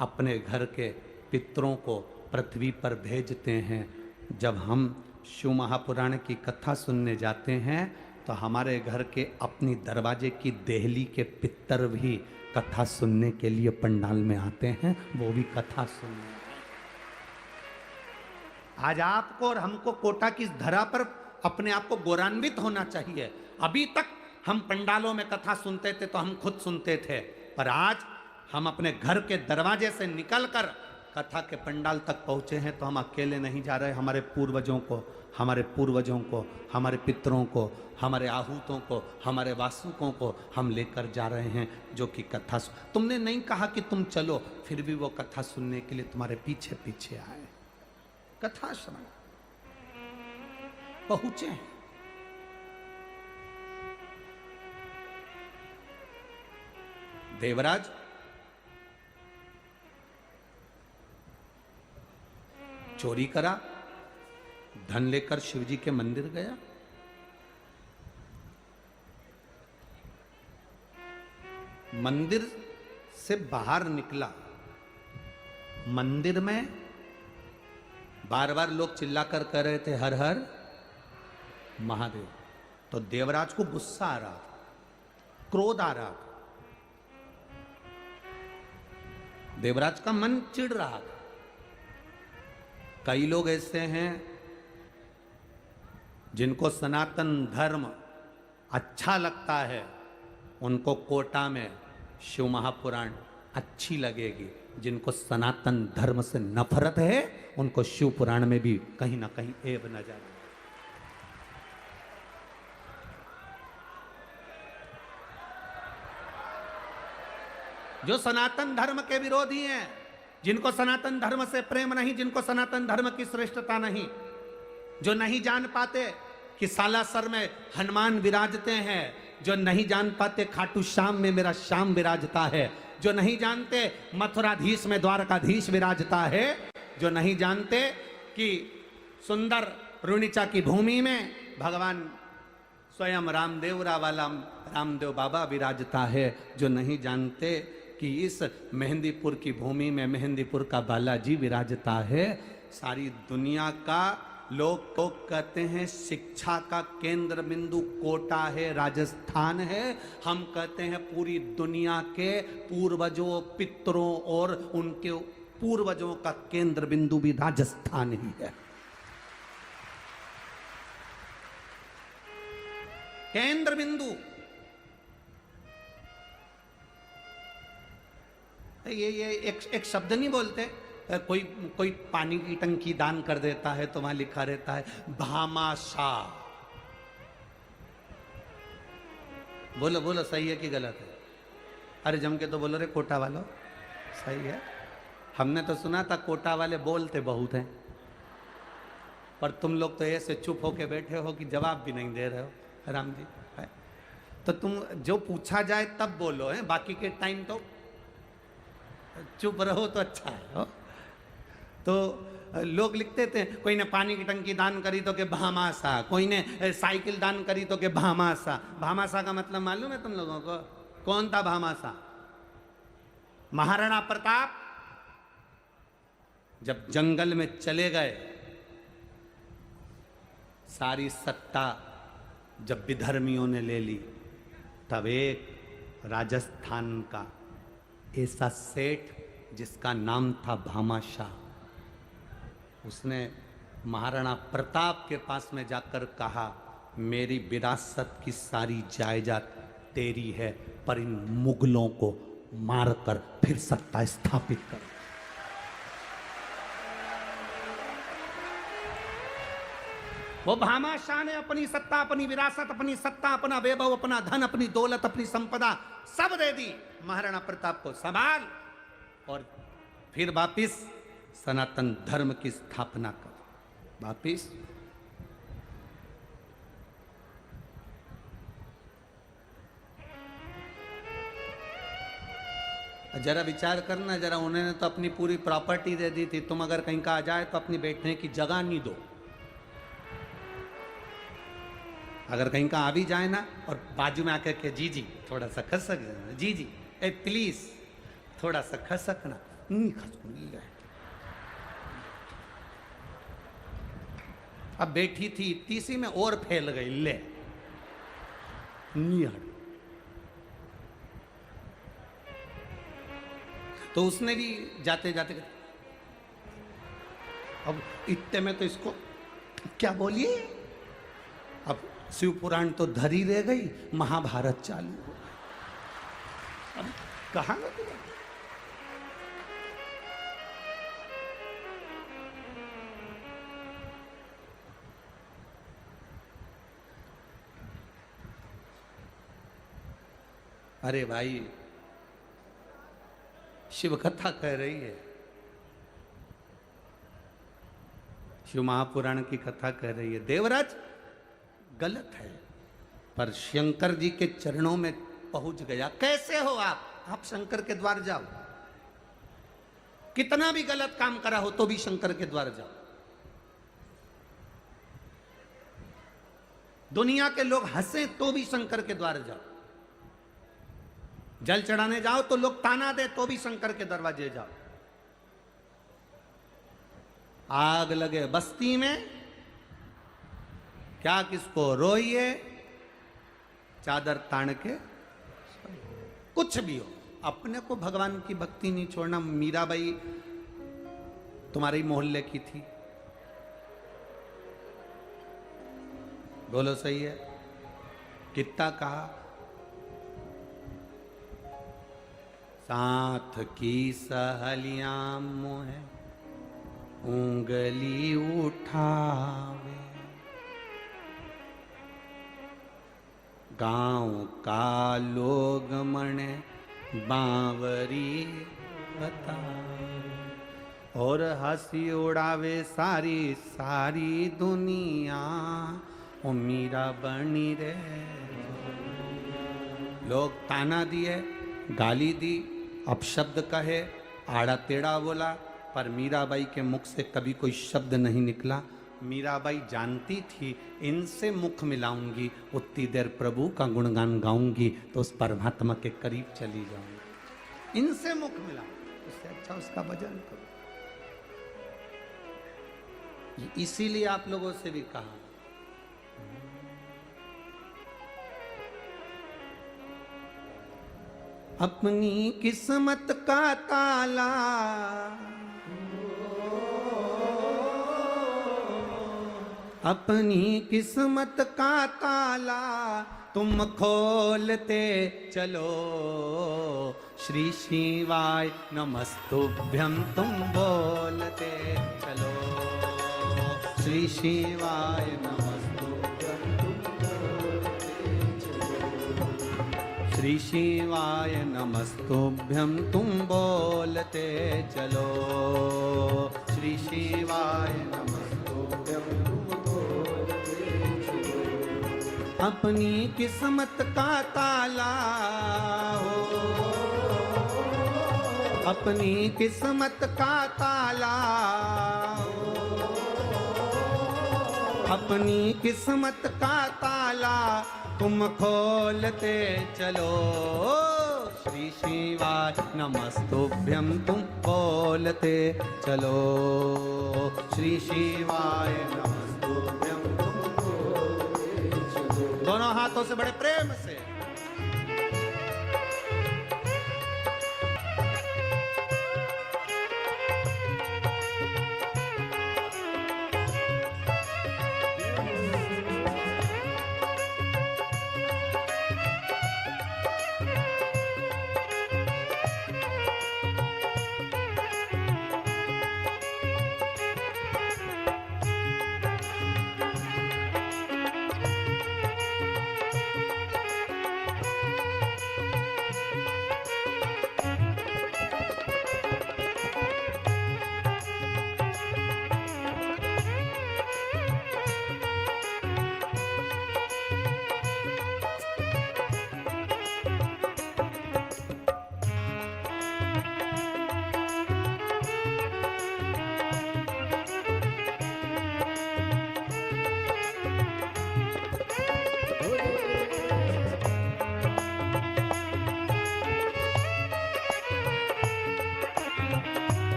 अपने घर के पितरों को पृथ्वी पर भेजते हैं। जब हम शिव महापुराण की कथा सुनने जाते हैं तो हमारे घर के अपनी दरवाजे की देहली के पितर भी कथा सुनने के लिए पंडाल में आते हैं, वो भी कथा सुनने। आज आपको और हमको कोटा की धरा पर अपने आप को गौरवान्वित होना चाहिए। अभी तक हम पंडालों में कथा सुनते थे तो हम खुद सुनते थे, पर आज हम अपने घर के दरवाजे से निकलकर कथा के पंडाल तक पहुंचे हैं तो हम अकेले नहीं जा रहे। हमारे पूर्वजों को, हमारे पूर्वजों को, हमारे पितरों को, हमारे आहूतों को, हमारे वासुकों को हम लेकर जा रहे हैं, जो कि कथा तुमने नहीं कहा कि तुम चलो, फिर भी वो कथा सुनने के लिए तुम्हारे पीछे पीछे आए, कथा श्रवण पहुंचे हैं। देवराज चोरी करा, धन लेकर शिवजी के मंदिर गया, मंदिर से बाहर निकला, मंदिर में बार बार लोग चिल्लाकर कह रहे थे हर हर महादेव। तो देवराज को गुस्सा आ रहा था, क्रोध आ रहा था, देवराज का मन चिढ़ रहा था। कई लोग ऐसे हैं जिनको सनातन धर्म अच्छा लगता है, उनको कोटा में शिव महापुराण अच्छी लगेगी। जिनको सनातन धर्म से नफरत है, उनको शिव पुराण में भी कहीं ना कहीं ऐब नजर आए। जो सनातन धर्म के विरोधी हैं, जिनको सनातन धर्म से प्रेम नहीं, जिनको सनातन धर्म की श्रेष्ठता नहीं, जो नहीं जान पाते कि सालासर में हनुमान विराजते हैं, जो नहीं जान पाते खाटू श्याम में मेरा श्याम विराजता है, जो नहीं जानते मथुराधीश में द्वारकाधीश विराजता है, जो नहीं जानते कि सुंदर रुणिचा की भूमि में भगवान स्वयं रामदेव वाला रामदेव बाबा विराजता है, जो नहीं जानते कि इस मेहंदीपुर की भूमि में मेहंदीपुर का बालाजी विराजता है। सारी दुनिया का लोग कहते हैं शिक्षा का केंद्र बिंदु कोटा है, राजस्थान है। हम कहते हैं पूरी दुनिया के पूर्वजों, पितरों और उनके पूर्वजों का केंद्र बिंदु भी राजस्थान ही है। केंद्र बिंदु ये एक शब्द नहीं बोलते। कोई पानी की टंकी दान कर देता है तो वहां लिखा रहता है भामाशाह। बोलो बोलो, सही है कि गलत है? अरे जम के तो बोलो रे कोटा वालों, सही है। हमने तो सुना था कोटा वाले बोलते बहुत हैं, पर तुम लोग तो ऐसे चुप होके बैठे हो कि जवाब भी नहीं दे रहे हो। राम जी है तो तुम जो पूछा जाए तब बोलो है, बाकी के टाइम तो चुप रहो तो अच्छा है हो? तो लोग लिखते थे, कोई ने पानी की टंकी दान करी तो के भामासा, कोई ने साइकिल दान करी तो के भामासा। भामासा का मतलब मालूम है तुम लोगों को? कौन था भामासा? महाराणा प्रताप जब जंगल में चले गए, सारी सत्ता जब विधर्मियों ने ले ली, तब एक राजस्थान का ऐसा सेठ जिसका नाम था भामाशाह, उसने महाराणा प्रताप के पास में जाकर कहा, मेरी विरासत की सारी जायदाद तेरी है, पर इन मुगलों को मारकर फिर सत्ता स्थापित कर। वो भामाशाह ने अपनी सत्ता, अपनी विरासत, अपनी सत्ता, अपना वैभव, अपना धन, अपनी दौलत, अपनी संपदा सब दे दी महाराणा प्रताप को, संभाल, और फिर वापिस सनातन धर्म की स्थापना कर। वापिस जरा विचार करना जरा, उन्होंने तो अपनी पूरी प्रॉपर्टी दे दी थी, तुम अगर कहीं का आ जाए तो अपनी बैठने की जगह नहीं दो। अगर कहीं का आ भी जाए ना और बाजू में आकर के जी जी थोड़ा सा खसक, जी जी ए प्लीज थोड़ा सा खसकना, नहीं खसकूंगी। अब बैठी थी तीसरी में और फैल गई, ले नहीं हट। तो उसने भी जाते जाते, अब इतने में तो इसको क्या बोलिए, अब शिव पुराण तो धरी रह गई, महाभारत चालू हो गई। अब कहां गए? अरे भाई शिव कथा कह रही है, शिव महापुराण की कथा कह रही है। देवराज गलत है, पर शंकर जी के चरणों में पहुंच गया। कैसे हो आप शंकर के द्वार जाओ, कितना भी गलत काम करा हो तो भी शंकर के द्वार जाओ। दुनिया के लोग हंसे तो भी शंकर के द्वार जाओ। जल चढ़ाने जाओ तो लोग ताना दे तो भी शंकर के दरवाजे जाओ। आग लगे बस्ती में, क्या किसको रोइए, चादर तान के, कुछ भी हो, अपने को भगवान की भक्ति नहीं छोड़ना। मीराबाई तुम्हारे मोहल्ले की थी, बोलो सही है? कितना कहा, साथ की सहेलियां मोहे उंगली उठावे, गांव का लोग मने बावरी बतावे, और हंसी उड़ावे सारी सारी दुनिया, ओ मीरा बनी रे। लोग ताना दिए, गाली दी, अपशब्द कहे, आड़ा टेढ़ा बोला, पर मीराबाई के मुख से कभी कोई शब्द नहीं निकला। मीराबाई जानती थी इनसे मुख मिलाऊंगी, उतनी देर प्रभु का गुणगान गाऊंगी तो उस परमात्मा के करीब चली जाऊंगी। इनसे मुख मिलाऊंगी, उससे अच्छा उसका भजन करो। इसीलिए आप लोगों से भी कहा, अपनी किस्मत का ताला अपनी किस्मत का ताला तुम खोलते चलो, श्री शिवाय नमस्तुभ्यं तुम बोलते चलो, श्री शिवाय नमस्तुभ्यं तुम बोलते चलो, श्री शिवाय नमस्तुभ्यं तुम बोलते चलो, श्री शिवाय नमस्तुभ्यं तुम बोलते चलो। अपनी किस्मत का ताला हो, अपनी किस्मत का ताला हो, अपनी किस्मत का ताला तुम खोलते चलो, श्री शिवाय नमस्तुभ्यं तुम बोलते चलो, श्री शिवाय नमस्तुभ्यं तुम बोलते चलो। दोनों हाथों से बड़े प्रेम से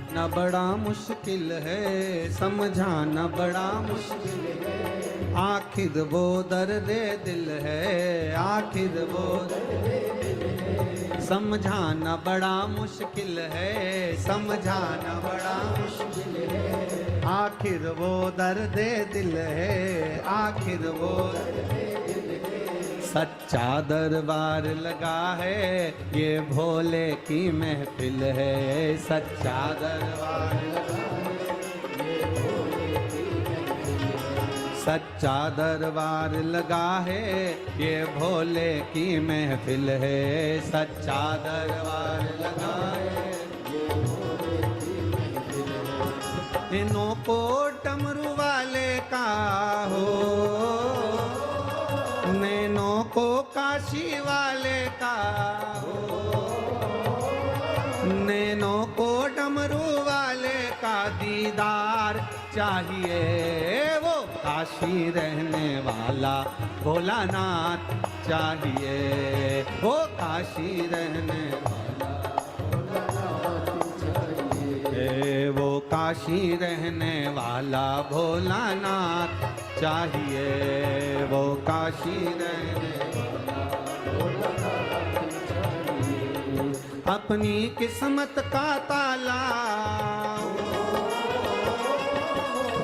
न बड़ा मुश्किल है समझाना, बड़ा मुश्किल है आखिर वो दर्द दिल है, आखिर वो दर्द दिल है समझाना बड़ा मुश्किल है, समझाना बड़ा मुश्किल है आखिर वो दर्द दिल है, आखिर वो दर्द दिल है। सच्चा दरबार लगा है ये भोले की महफिल है, सच्चा दरबार लगा है ये भोले की महफिल है, सच्चा दरबार लगा है ये भोले की महफिल है, सच्चा दरबार लगा है ये भोले की महफिल है। इन्हों को डमरू वाले का हो, नैनों को काशी वाले का हो, नैनों को डमरू वाले का दीदार चाहिए, वो काशी रहने वाला भोलानाथ चाहिए, वो काशी रहने वाला भोलानाथ चाहिए, वो काशी रहने वाला भोलानाथ चाहिए, वो काशी रहने वाला भोलानाथ चाहिए। अपनी किस्मत का ताला,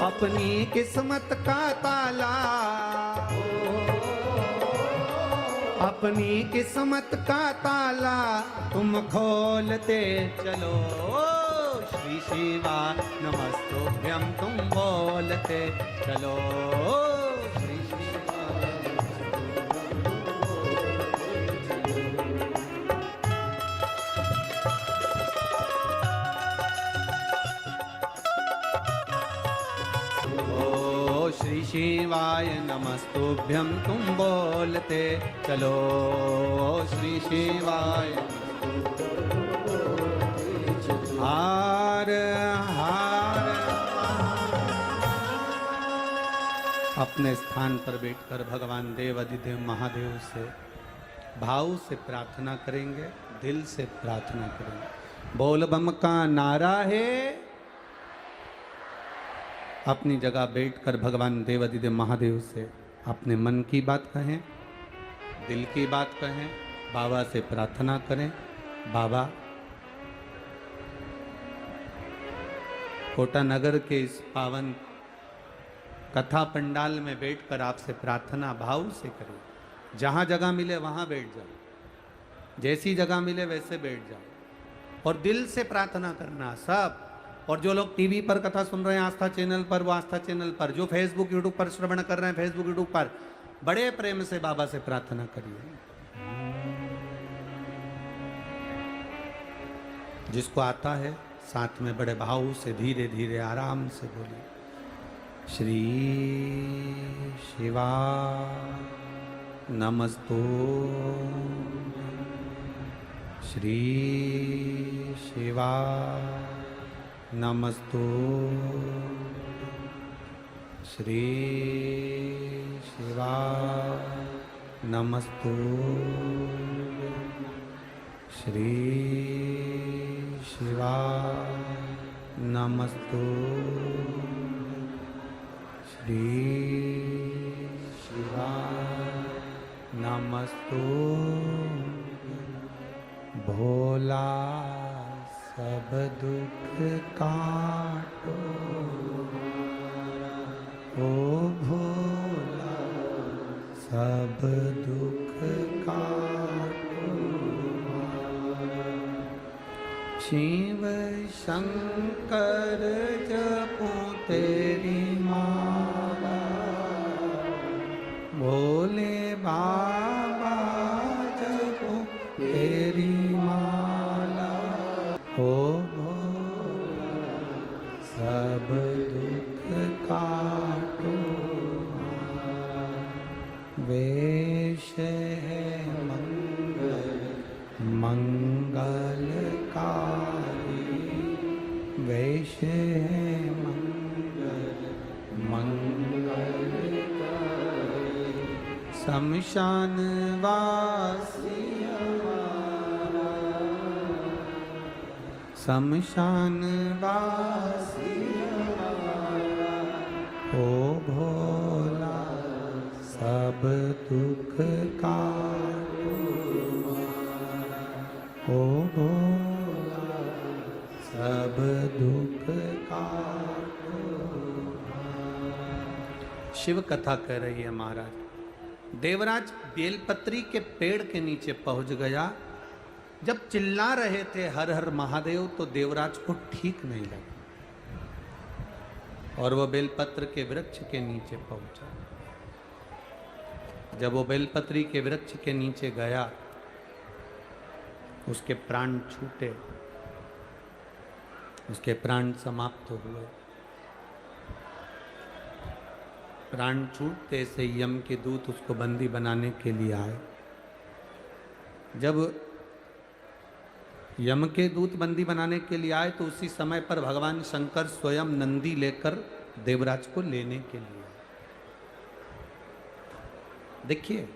अपनी किस्मत का ताला, अपनी किस्मत का ताला तुम खोलते चलो, श्री शिवाय नमस्तुभ्यं तुम बोलते चलो, श्री शिवाय नमस्तुभ्यं तुम बोलते चलो। ओ श्री शिवाय नमस्तुभ्यं तुम बोलते चलो, श्री शिवाय हार हार। अपने स्थान पर बैठकर भगवान देव अधिदेव महादेव से भाव से प्रार्थना करेंगे, दिल से प्रार्थना करेंगे। बोल बम का नारा है। अपनी जगह बैठकर भगवान देव अधिदेव महादेव से अपने मन की बात कहें, दिल की बात कहें, बाबा से प्रार्थना करें। बाबा, कोटा नगर के इस पावन कथा पंडाल में बैठकर आपसे प्रार्थना भाव से करें। जहाँ जगह मिले वहाँ बैठ जाओ, जैसी जगह मिले वैसे बैठ जाओ और दिल से प्रार्थना करना सब। और जो लोग टीवी पर कथा सुन रहे हैं आस्था चैनल पर, वो आस्था चैनल पर, जो फेसबुक यूट्यूब पर श्रवण कर रहे हैं फेसबुक यूट्यूब पर, बड़े प्रेम से बाबा से प्रार्थना करिए। जिसको आता है साथ में बड़े भाव से धीरे धीरे आराम से बोलिए, श्री शिवा नमस्तो, श्री शिवा नमस्तो, श्री शिवा नमस्तो, श्री शिवा नमस्तो, श्री शिवा नमस्तो। भोला सब दुख काटो, ओ भोला सब दुख काटो। शिव शंकर जपो तेरी माला, भोले बाबा जपो तेरी माला, ओ भोला सब दुख काटो। वेश है मंगल मंगलकारी, वेश है मंगल मंगलकारी। शमशान वासी हमारा, शमशान वासी हमारा, ओ भोला सब दुख काटो, ओ भोला सब दुख काटो। शिव कथा कह रही है महाराज। देवराज बेलपत्री के पेड़ के नीचे पहुंच गया। जब चिल्ला रहे थे हर हर महादेव तो देवराज को ठीक नहीं लगा और वो बेलपत्र के वृक्ष के नीचे पहुंचा। जब वो बेलपत्री के वृक्ष के नीचे गया, उसके प्राण छूटे, उसके प्राण समाप्त हुए। प्राण छूटते से यम के दूत उसको बंदी बनाने के लिए आए। जब यम के दूत बंदी बनाने के लिए आए तो उसी समय पर भगवान शंकर स्वयं नंदी लेकर देवराज को लेने के लिए आए। देखिए,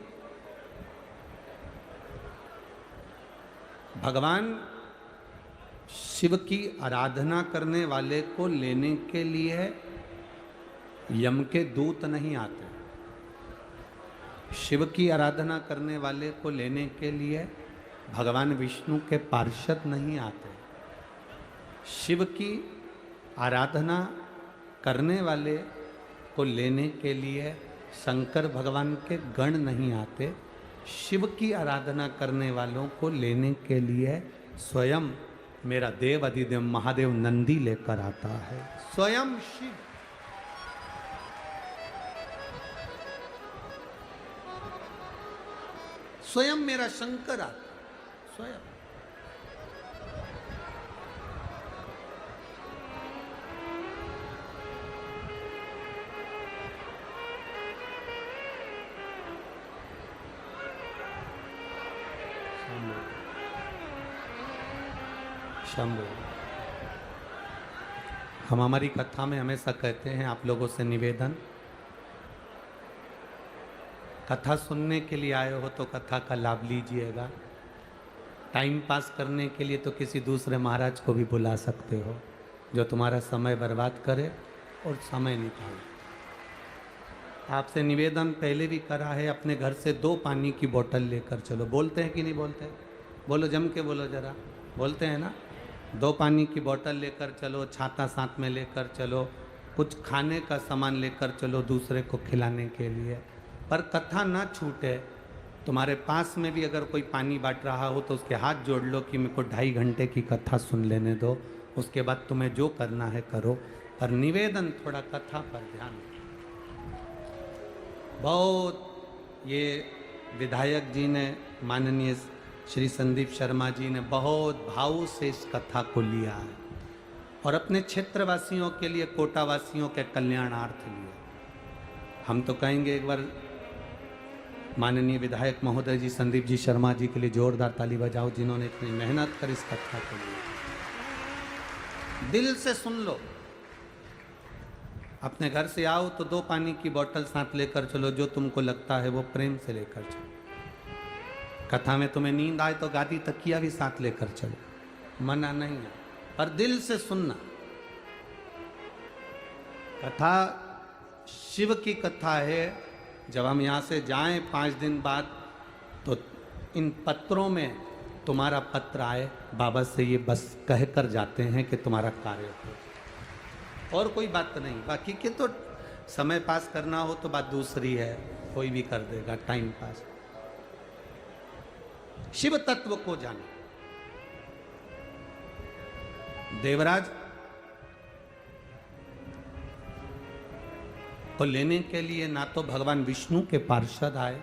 भगवान शिव की आराधना करने वाले को लेने के लिए यम के दूत नहीं आते। शिव की आराधना करने वाले को लेने के लिए भगवान विष्णु के पार्षद नहीं आते। शिव की आराधना करने वाले को लेने के लिए शंकर भगवान के गण नहीं आते। शिव की आराधना करने वालों को लेने के लिए स्वयं मेरा देव अधिदेव महादेव नंदी लेकर आता है। स्वयं शिव। स्वयं मेरा शंकर आता, स्वयं। शंभु। हम हमारी कथा में हमेशा कहते हैं, आप लोगों से निवेदन, कथा सुनने के लिए आए हो तो कथा का लाभ लीजिएगा। टाइम पास करने के लिए तो किसी दूसरे महाराज को भी बुला सकते हो जो तुम्हारा समय बर्बाद करे और समय निकाले। आपसे निवेदन पहले भी करा है, अपने घर से 2 पानी की बोतल लेकर चलो। बोलते हैं कि नहीं बोलते? बोलो, जम के बोलो जरा। बोलते हैं ना? 2 पानी की बोतल लेकर चलो, छाता साथ में लेकर चलो, कुछ खाने का सामान लेकर चलो दूसरे को खिलाने के लिए। पर कथा ना छूटे। तुम्हारे पास में भी अगर कोई पानी बांट रहा हो तो उसके हाथ जोड़ लो कि मेरे को 2.5 घंटे की कथा सुन लेने दो, उसके बाद तुम्हें जो करना है करो। पर निवेदन, थोड़ा कथा पर ध्यान दो। बहुत ये विधायक जी ने, माननीय श्री संदीप शर्मा जी ने बहुत भाव से इस कथा को लिया है और अपने क्षेत्रवासियों के लिए, कोटावासियों के कल्याणार्थ लिया। हम तो कहेंगे एक बार माननीय विधायक महोदय जी संदीप जी शर्मा जी के लिए जोरदार ताली बजाओ, जिन्होंने इतनी मेहनत कर इस कथा को लिया। दिल से सुन लो। अपने घर से आओ तो 2 पानी की बोतल साथ लेकर चलो, जो तुमको लगता है वो प्रेम से लेकर चलो। कथा में तुम्हें नींद आए तो गादी तकिया भी साथ लेकर चलो, मना नहीं है, पर दिल से सुनना। कथा शिव की कथा है। जब हम यहाँ से जाएं 5 दिन बाद तो इन पत्रों में तुम्हारा पत्र आए, बाबा से ये बस कहकर जाते हैं कि तुम्हारा कार्य हो, और कोई बात नहीं। बाकी के तो समय पास करना हो तो बात दूसरी है, कोई भी कर देगा टाइम पास। शिव तत्व को जानो। देवराज को लेने के लिए ना तो भगवान विष्णु के पार्षद आए,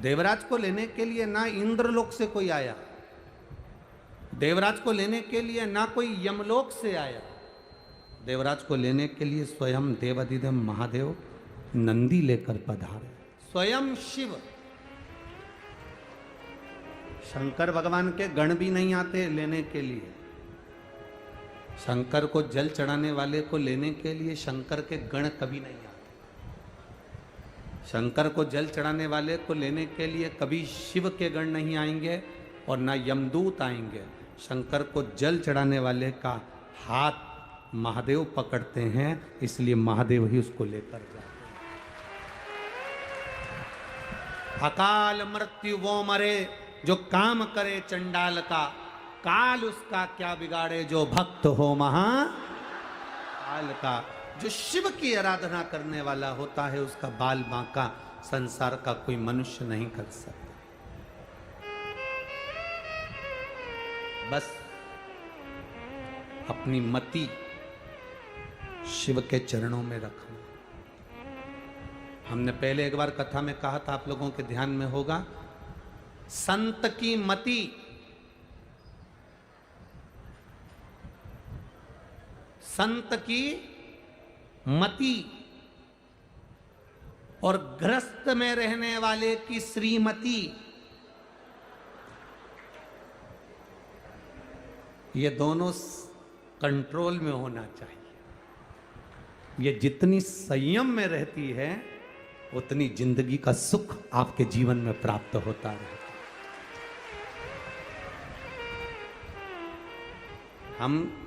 देवराज को लेने के लिए ना इंद्रलोक से कोई आया, देवराज को लेने के लिए ना कोई यमलोक से आया। देवराज को लेने के लिए स्वयं देवाधिदेव महादेव नंदी लेकर पधारे, स्वयं शिव। शंकर भगवान के गण भी नहीं आते लेने के लिए। शंकर को जल चढ़ाने वाले को लेने के लिए शंकर के गण कभी नहीं आते। शंकर को जल चढ़ाने वाले को लेने के लिए कभी शिव के गण नहीं आएंगे और ना यमदूत आएंगे। शंकर को जल चढ़ाने वाले का हाथ महादेव पकड़ते हैं, इसलिए महादेव ही उसको लेकर जाते हैं। अकाल मृत्यु वो मरे जो काम करे चंडाल का, काल उसका क्या बिगाड़े जो भक्त हो महाकाल का। जो शिव की आराधना करने वाला होता है उसका बाल बांका संसार का कोई मनुष्य नहीं कर सकता। बस अपनी मति शिव के चरणों में रखना। हमने पहले एक बार कथा में कहा था, आप लोगों के ध्यान में होगा, संत की मति संत की मति और ग्रस्त में रहने वाले की श्रीमती, ये दोनों कंट्रोल में होना चाहिए। ये जितनी संयम में रहती है उतनी जिंदगी का सुख आपके जीवन में प्राप्त होता है। हम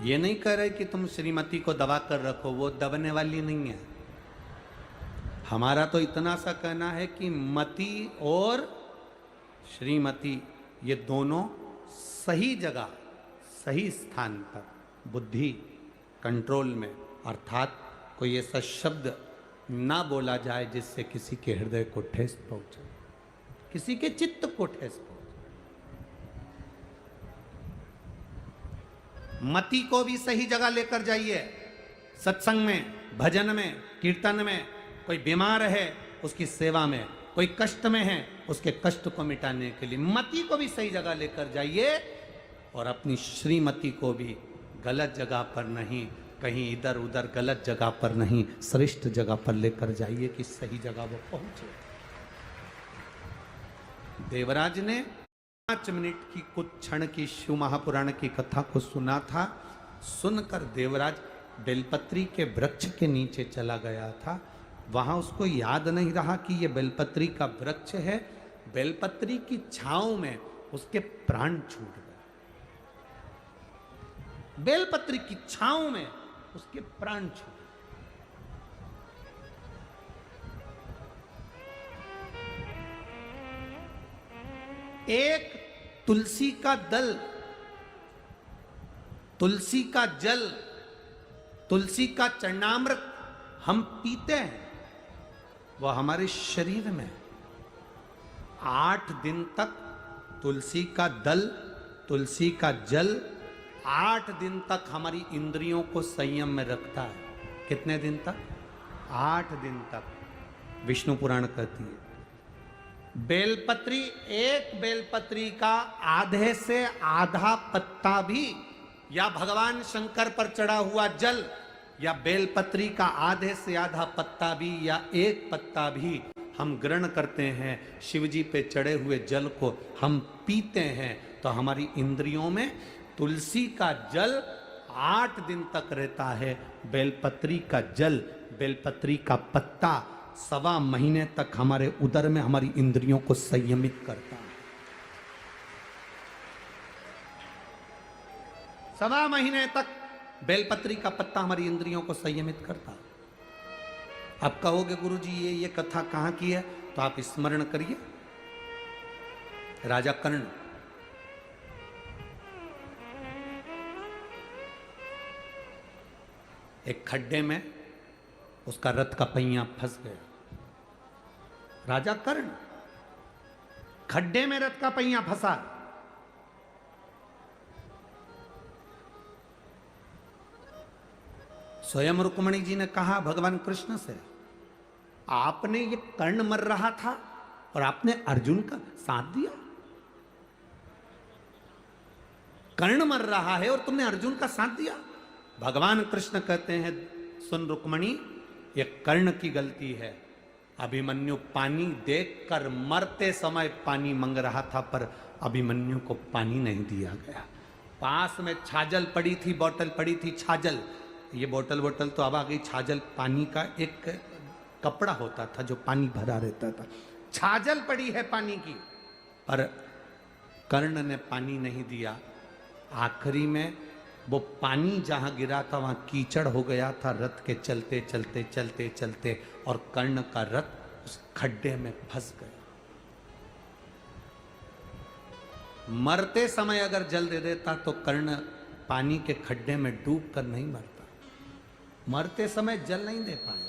ये नहीं कह रहे कि तुम श्रीमती को दबा कर रखो, वो दबने वाली नहीं है। हमारा तो इतना सा कहना है कि मति और श्रीमती ये दोनों सही जगह, सही स्थान पर, बुद्धि कंट्रोल में, अर्थात कोई ऐसा शब्द ना बोला जाए जिससे किसी के हृदय को ठेस पहुंचे, किसी के चित्त को ठेस पहुंचे। मति को भी सही जगह लेकर जाइए। सत्संग में, भजन में, कीर्तन में। कोई बीमार है उसकी सेवा में, कोई कष्ट में है उसके कष्ट को मिटाने के लिए मति को भी सही जगह लेकर जाइए, और अपनी श्रीमती को भी गलत जगह पर नहीं, कहीं इधर उधर गलत जगह पर नहीं, श्रेष्ठ जगह पर लेकर जाइए कि सही जगह वो पहुंचे। देवराज ने 5 मिनट की कुछ क्षण की शिव महापुराण की कथा को सुना था। सुनकर देवराज बेलपत्री के वृक्ष के नीचे चला गया था। वहां उसको याद नहीं रहा कि यह बेलपत्री का वृक्ष है। बेलपत्री की छांव में उसके प्राण छूट गए। बेलपत्री की छांव में उसके प्राण छूट गए। एक तुलसी का दल, तुलसी का जल, तुलसी का चरणामृत हम पीते हैं, वह हमारे शरीर में 8 दिन तक तुलसी का दल, तुलसी का जल 8 दिन तक हमारी इंद्रियों को संयम में रखता है। कितने दिन तक? 8 दिन तक। विष्णु पुराण कहती है बेलपत्री, एक बेलपत्री का आधे से आधा पत्ता भी, या भगवान शंकर पर चढ़ा हुआ जल, या बेलपत्री का आधे से आधा पत्ता भी, या एक पत्ता भी हम ग्रहण करते हैं, शिवजी पे चढ़े हुए जल को हम पीते हैं, तो हमारी इंद्रियों में तुलसी का जल 8 दिन तक रहता है। बेलपत्री का जल, बेलपत्री का पत्ता 1.25 महीने तक हमारे उदर में हमारी इंद्रियों को संयमित करता है। 1.25 महीने तक बेलपत्री का पत्ता हमारी इंद्रियों को संयमित करता है। आप कहोगे गुरुजी ये कथा कहां की है, तो आप स्मरण करिए राजा कर्ण। एक खड्डे में उसका रथ का पहिया फंस गया। राजा कर्ण खड्डे में रथ का पहिया फंसा। स्वयं रुक्मणी जी ने कहा भगवान कृष्ण से, आपने ये कर्ण मर रहा था और आपने अर्जुन का साथ दिया। कर्ण मर रहा है और तुमने अर्जुन का साथ दिया। भगवान कृष्ण कहते हैं सुन रुक्मणी, ये कर्ण की गलती है। अभिमन्यु पानी देखकर मरते समय पानी मांग रहा था, पर अभिमन्यु को पानी नहीं दिया गया। पास में छाजल पड़ी थी, बोतल पड़ी थी छाजल। ये बोतल तो अब आ गई। छाजल पानी का एक कपड़ा होता था जो पानी भरा रहता था। छाजल पड़ी है पानी की, पर कर्ण ने पानी नहीं दिया। आखिरी में वो पानी जहां गिरा था वहां कीचड़ हो गया था रथ के चलते चलते चलते चलते, और कर्ण का रथ उस खड्डे में फंस गया। मरते समय अगर जल दे देता तो कर्ण पानी के खड्डे में डूब कर नहीं मरता। मरते समय जल नहीं दे पाए।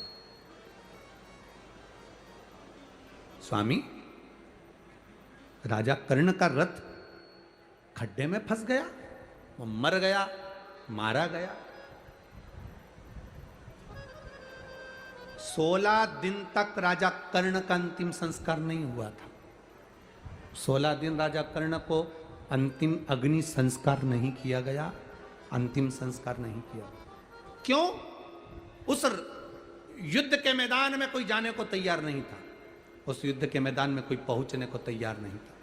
स्वामी, राजा कर्ण का रथ खड्डे में फंस गया, वो मर गया, मारा गया। 16 दिन तक राजा कर्ण का अंतिम संस्कार नहीं हुआ था। 16 दिन राजा कर्ण को अंतिम अग्नि संस्कार नहीं किया गया, अंतिम संस्कार नहीं किया। क्यों? उस युद्ध के मैदान में कोई जाने को तैयार नहीं था। उस युद्ध के मैदान में कोई पहुंचने को तैयार नहीं था।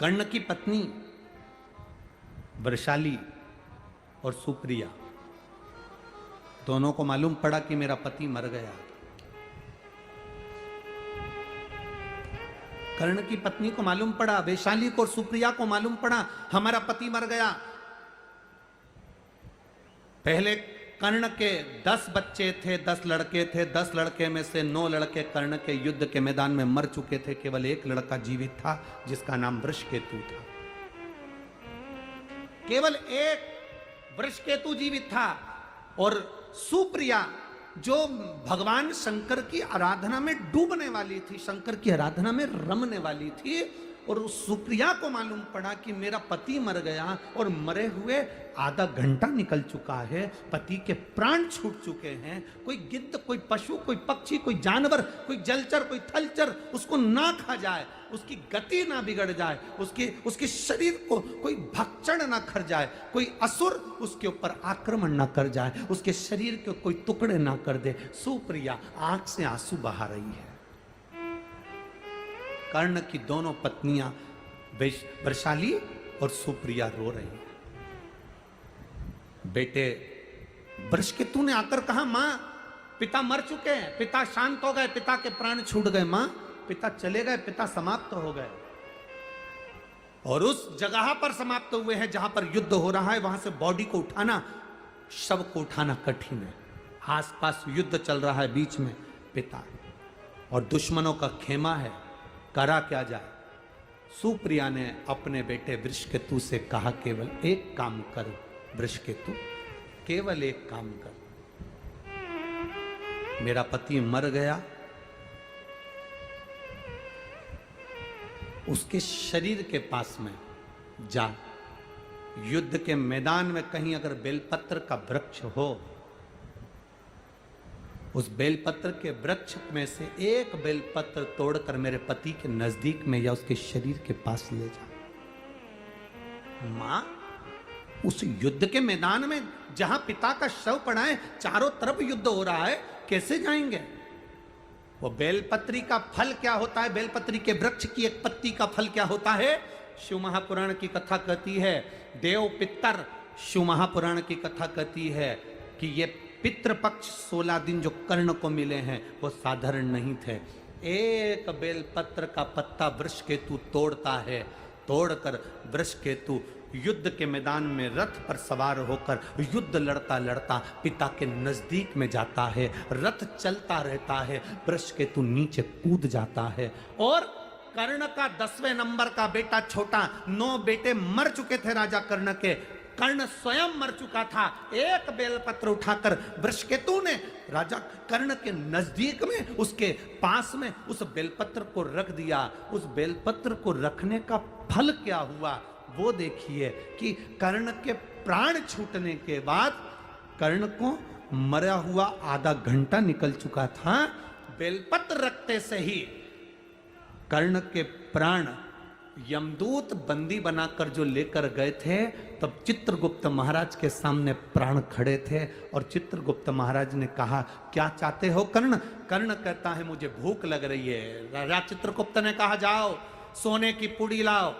कर्ण की पत्नी वृषाली और सुप्रिया दोनों को मालूम पड़ा कि मेरा पति मर गया। कर्ण की पत्नी को मालूम पड़ा, वैशाली को और सुप्रिया को मालूम पड़ा हमारा पति मर गया। पहले कर्ण के 10 बच्चे थे, 10 लड़के थे। 10 लड़के में से 9 लड़के कर्ण के युद्ध के मैदान में मर चुके थे। केवल एक लड़का जीवित था जिसका नाम वृषकेतु था। केवल एक वृषकेतु जीवित था। और सुप्रिया जो भगवान शंकर की आराधना में डूबने वाली थी, शंकर की आराधना में रमने वाली थी, और उस सुप्रिया को मालूम पड़ा कि मेरा पति मर गया और मरे हुए आधा घंटा निकल चुका है, पति के प्राण छूट चुके हैं। कोई गिद्ध, कोई पशु, कोई पक्षी, कोई जानवर, कोई जलचर, कोई थलचर उसको ना खा जाए, उसकी गति ना बिगड़ जाए, उसके शरीर को कोई भक्षण ना कर जाए, कोई असुर उसके ऊपर आक्रमण ना कर जाए, उसके शरीर के कोई टुकड़े ना कर दे। सुप्रिया आंख से आंसू बहा रही है। कर्ण की दोनों पत्नियां वृषाली और सुप्रिया रो रही हैं। बेटे वृषकेतु ने आकर कहा, मां पिता मर चुके हैं, पिता शांत हो गए, पिता के प्राण छूट गए, मां पिता चले गए, पिता समाप्त हो गए। और उस जगह पर समाप्त हुए हैं जहां पर युद्ध हो रहा है, वहां से बॉडी को उठाना, शव को उठाना कठिन है। आसपास युद्ध चल रहा है, बीच में पिता और दुश्मनों का खेमा है, करा क्या जाए। सुप्रिया ने अपने बेटे वृषकेतु से कहा, केवल एक काम कर वृषकेतु, केवल एक काम कर, मेरा पति मर गया, उसके शरीर के पास में जा, युद्ध के मैदान में कहीं अगर बेलपत्र का वृक्ष हो, उस बेलपत्र के वृक्ष में से एक बेलपत्र तोड़कर मेरे पति के नजदीक में या उसके शरीर के पास ले जा। मां, उस युद्ध के मैदान में जहां पिता का शव पड़ा है, चारों तरफ युद्ध हो रहा है, कैसे जाएंगे? वो बेलपत्री का फल क्या होता है, बेलपत्री के वृक्ष की एक पत्ती का फल क्या होता है? शिव महापुराण की कथा कहती है, देव पितर, शिव महापुराण की कथा कहती है कि ये पितृपक्ष 16 दिन जो कर्ण को मिले हैं वो साधारण नहीं थे। एक बेलपत्र का पत्ता वृषकेतु तोड़ता है, तोड़कर वृषकेतु युद्ध के मैदान में रथ पर सवार होकर युद्ध लड़ता लड़ता पिता के नजदीक में जाता है। रथ चलता रहता है, वृषकेतु नीचे कूद जाता है और कर्ण का 10वें नंबर का बेटा छोटा, 9 बेटे मर चुके थे राजा कर्ण के, कर्ण स्वयं मर चुका था। एक बेलपत्र उठाकर वृषकेतु ने राजा कर्ण के नजदीक में, उसके पास में उस बेलपत्र को रख दिया। उस बेलपत्र को रखने का फल क्या हुआ वो देखिए कि कर्ण के प्राण छूटने के बाद कर्ण को मरा हुआ आधा घंटा निकल चुका था। बेलपत्र रखते से ही कर्ण के प्राण यमदूत बंदी बनाकर जो लेकर गए थे, तब चित्रगुप्त महाराज के सामने प्राण खड़े थे और चित्रगुप्त महाराज ने कहा, क्या चाहते हो कर्ण? कर्ण कहता है, मुझे भूख लग रही है। राजा चित्रगुप्त ने कहा, जाओ सोने की पुड़ी लाओ,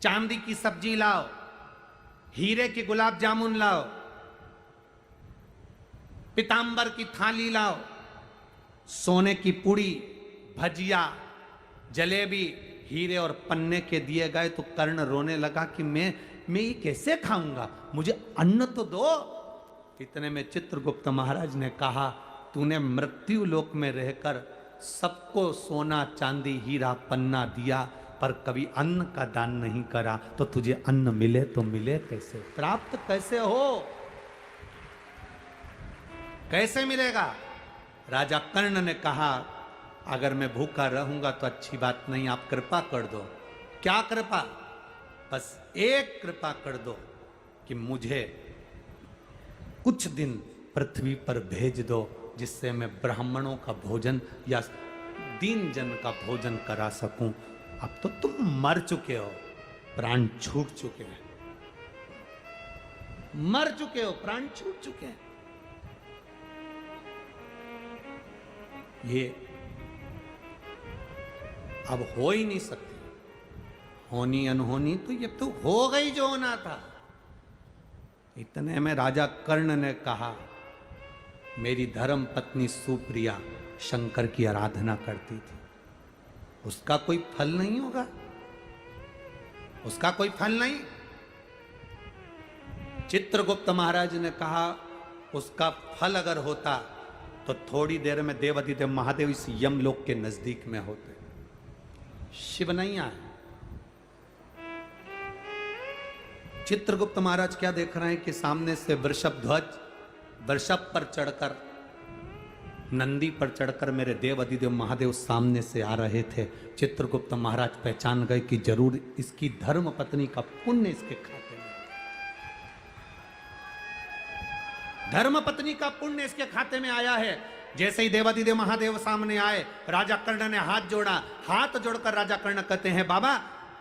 चांदी की सब्जी लाओ, हीरे की गुलाब जामुन लाओ, पीतांबर की थाली लाओ, सोने की पुड़ी, भजिया, जलेबी, हीरे और पन्ने के दिए गए। तो कर्ण रोने लगा कि मैं ये कैसे खाऊंगा, मुझे अन्न तो दो। इतने में चित्रगुप्त महाराज ने कहा, तूने मृत्यु लोक में रहकर सबको सोना चांदी हीरा पन्ना दिया, पर कभी अन्न का दान नहीं करा, तो तुझे अन्न मिले तो मिले कैसे, प्राप्त कैसे हो, कैसे मिलेगा? राजा कर्ण ने कहा, अगर मैं भूखा रहूंगा तो अच्छी बात नहीं, आप कृपा कर दो। क्या कृपा? बस एक कृपा कर दो कि मुझे कुछ दिन पृथ्वी पर भेज दो, जिससे मैं ब्राह्मणों का भोजन या दीन जन का भोजन करा सकूं। अब तो तुम मर चुके हो, प्राण छूट चुके हैं, मर चुके हो, प्राण छूट चुके हैं। ये अब हो ही नहीं सकती, होनी अनहोनी तो ये तो हो गई जो होना था। इतने में राजा कर्ण ने कहा, मेरी धर्म पत्नी सुप्रिया शंकर की आराधना करती थी, उसका कोई फल नहीं होगा, उसका कोई फल नहीं। चित्रगुप्त महाराज ने कहा, उसका फल अगर होता तो थोड़ी देर में देवाधिदेव महादेव इस यमलोक के नजदीक में होते। शिव नहीं आए। चित्रगुप्त महाराज क्या देख रहे हैं कि सामने से वृषभ ध्वज वृषभ पर चढ़कर, नंदी पर चढ़कर मेरे देव अधिदेव महादेव सामने से आ रहे थे। चित्रगुप्त महाराज पहचान गए कि जरूर इसकी धर्म पत्नी का पुण्य इसके खाते में, धर्म पत्नी का पुण्य इसके खाते में आया है। जैसे ही देवाधिदेव महादेव सामने आए, राजा कर्ण ने हाथ जोड़ा। हाथ जोड़कर राजा कर्ण कहते हैं, बाबा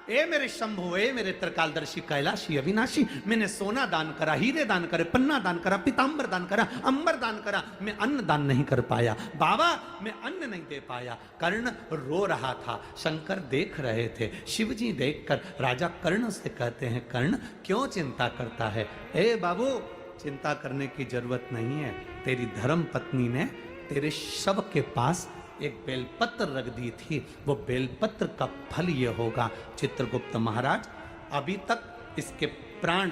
ए मेरे शंभु, ए मेरे त्रिकालदर्शी कैलाशी अविनाशी, मैंने सोना दान करा, हीरे दान करे, पन्ना दान करा, पीतांबर दान करा, अंबर दान करा, मैं अन्न दान नहीं कर पाया। बाबा मैं अन्न नहीं दे पाया। कर्ण रो रहा था, शंकर देख रहे थे। शिवजी देखकर राजा कर्ण से कहते हैं, कर्ण क्यों चिंता करता है? ए बाबू चिंता करने की जरूरत नहीं है। तेरी धर्म पत्नी ने तेरे शव के पास एक बेलपत्र रख दी थी, वो बेलपत्र का फल ये होगा। चित्रगुप्त महाराज अभी तक इसके प्राण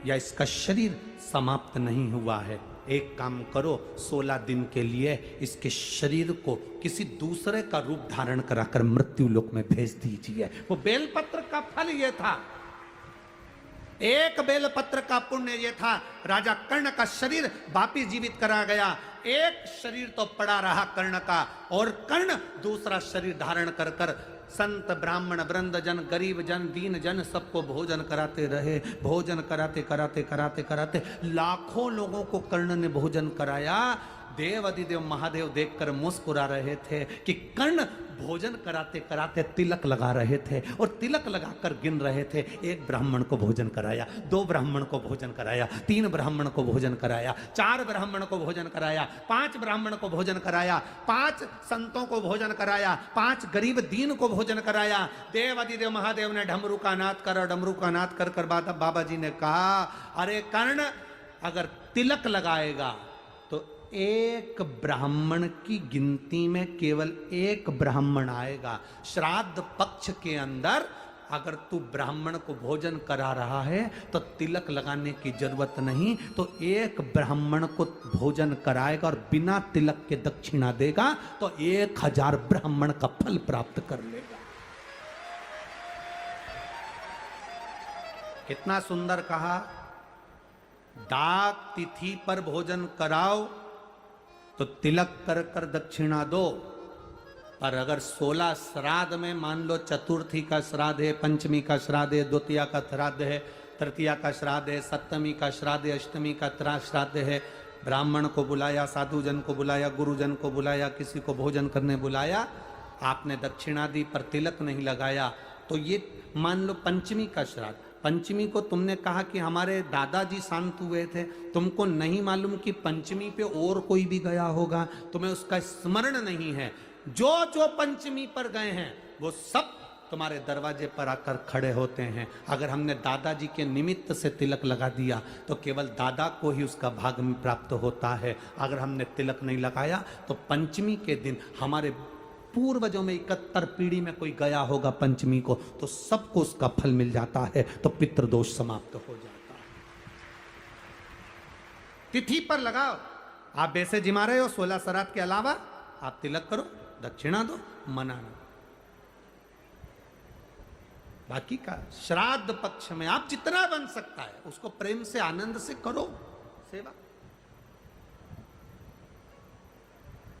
या इसका शरीर समाप्त नहीं हुआ है। एक काम करो, 16 दिन के लिए इसके शरीर को किसी दूसरे का रूप धारण कराकर मृत्यु लोक में भेज दीजिए। वो बेलपत्र का फल ये था, एक बेलपत्र का पुण्य ये था। राजा कर्ण का शरीर वापिस जीवित करा गया। एक शरीर तो पड़ा रहा कर्ण का, और कर्ण दूसरा शरीर धारण कर कर संत ब्राह्मण वृंद जन, गरीब जन, दीन जन सबको भोजन कराते रहे। भोजन कराते कराते कराते कराते लाखों लोगों को कर्ण ने भोजन कराया। देव अधिदेव महादेव देखकर मुस्कुरा रहे थे कि कर्ण भोजन कराते कराते तिलक लगा रहे थे, और तिलक लगाकर गिन रहे थे। एक ब्राह्मण को भोजन कराया, 2 ब्राह्मण को भोजन कराया, 3 ब्राह्मण को भोजन कराया, 4 ब्राह्मण को भोजन कराया, 5 ब्राह्मण को भोजन कराया, 5 संतों को भोजन कराया, 5 गरीब दीन को भोजन कराया। देव अधिदेव महादेव ने डमरू का नाद करा, डमरू का नाद कर कर बाबा जी ने कहा, अरे कर्ण अगर तिलक लगाएगा तो एक ब्राह्मण की गिनती में केवल 1 ब्राह्मण आएगा। श्राद्ध पक्ष के अंदर अगर तू ब्राह्मण को भोजन करा रहा है तो तिलक लगाने की जरूरत नहीं, तो 1 ब्राह्मण को भोजन कराएगा और बिना तिलक के दक्षिणा देगा तो 1000 ब्राह्मण का फल प्राप्त कर लेगा। कितना सुंदर कहा, डाक तिथि पर भोजन कराओ तो तिलक कर कर दक्षिणा दो। पर अगर 16 श्राद्ध में मान लो चतुर्थी का श्राद्ध है, पंचमी का श्राद्ध है, द्वितीया का श्राद्ध है, तृतीया का श्राद्ध है, सप्तमी का श्राद्ध है, अष्टमी का श्राद्ध है, ब्राह्मण को बुलाया, साधु जन को बुलाया, गुरुजन को बुलाया, किसी को भोजन करने बुलाया, आपने दक्षिणा दी पर तिलक नहीं लगाया, तो ये मान लो पंचमी का श्राद्ध। पंचमी को तुमने कहा कि हमारे दादाजी शांत हुए थे, तुमको नहीं मालूम कि पंचमी पे और कोई भी गया होगा, तुम्हें उसका स्मरण नहीं है। जो जो पंचमी पर गए हैं वो सब तुम्हारे दरवाजे पर आकर खड़े होते हैं। अगर हमने दादाजी के निमित्त से तिलक लगा दिया तो केवल दादा को ही उसका भाग में प्राप्त होता है। अगर हमने तिलक नहीं लगाया तो पंचमी के दिन हमारे पूर्वजों में 71 पीढ़ी में कोई गया होगा पंचमी को, तो सबको उसका फल मिल जाता है, तो पितृदोष समाप्त हो जाता है। तिथि पर लगाओ। आप वैसे जिमा रहे हो 16 श्राद्ध के अलावा आप तिलक करो, दक्षिणा दो, मना ना। बाकी का श्राद्ध पक्ष में आप जितना बन सकता है उसको प्रेम से आनंद से करो सेवा।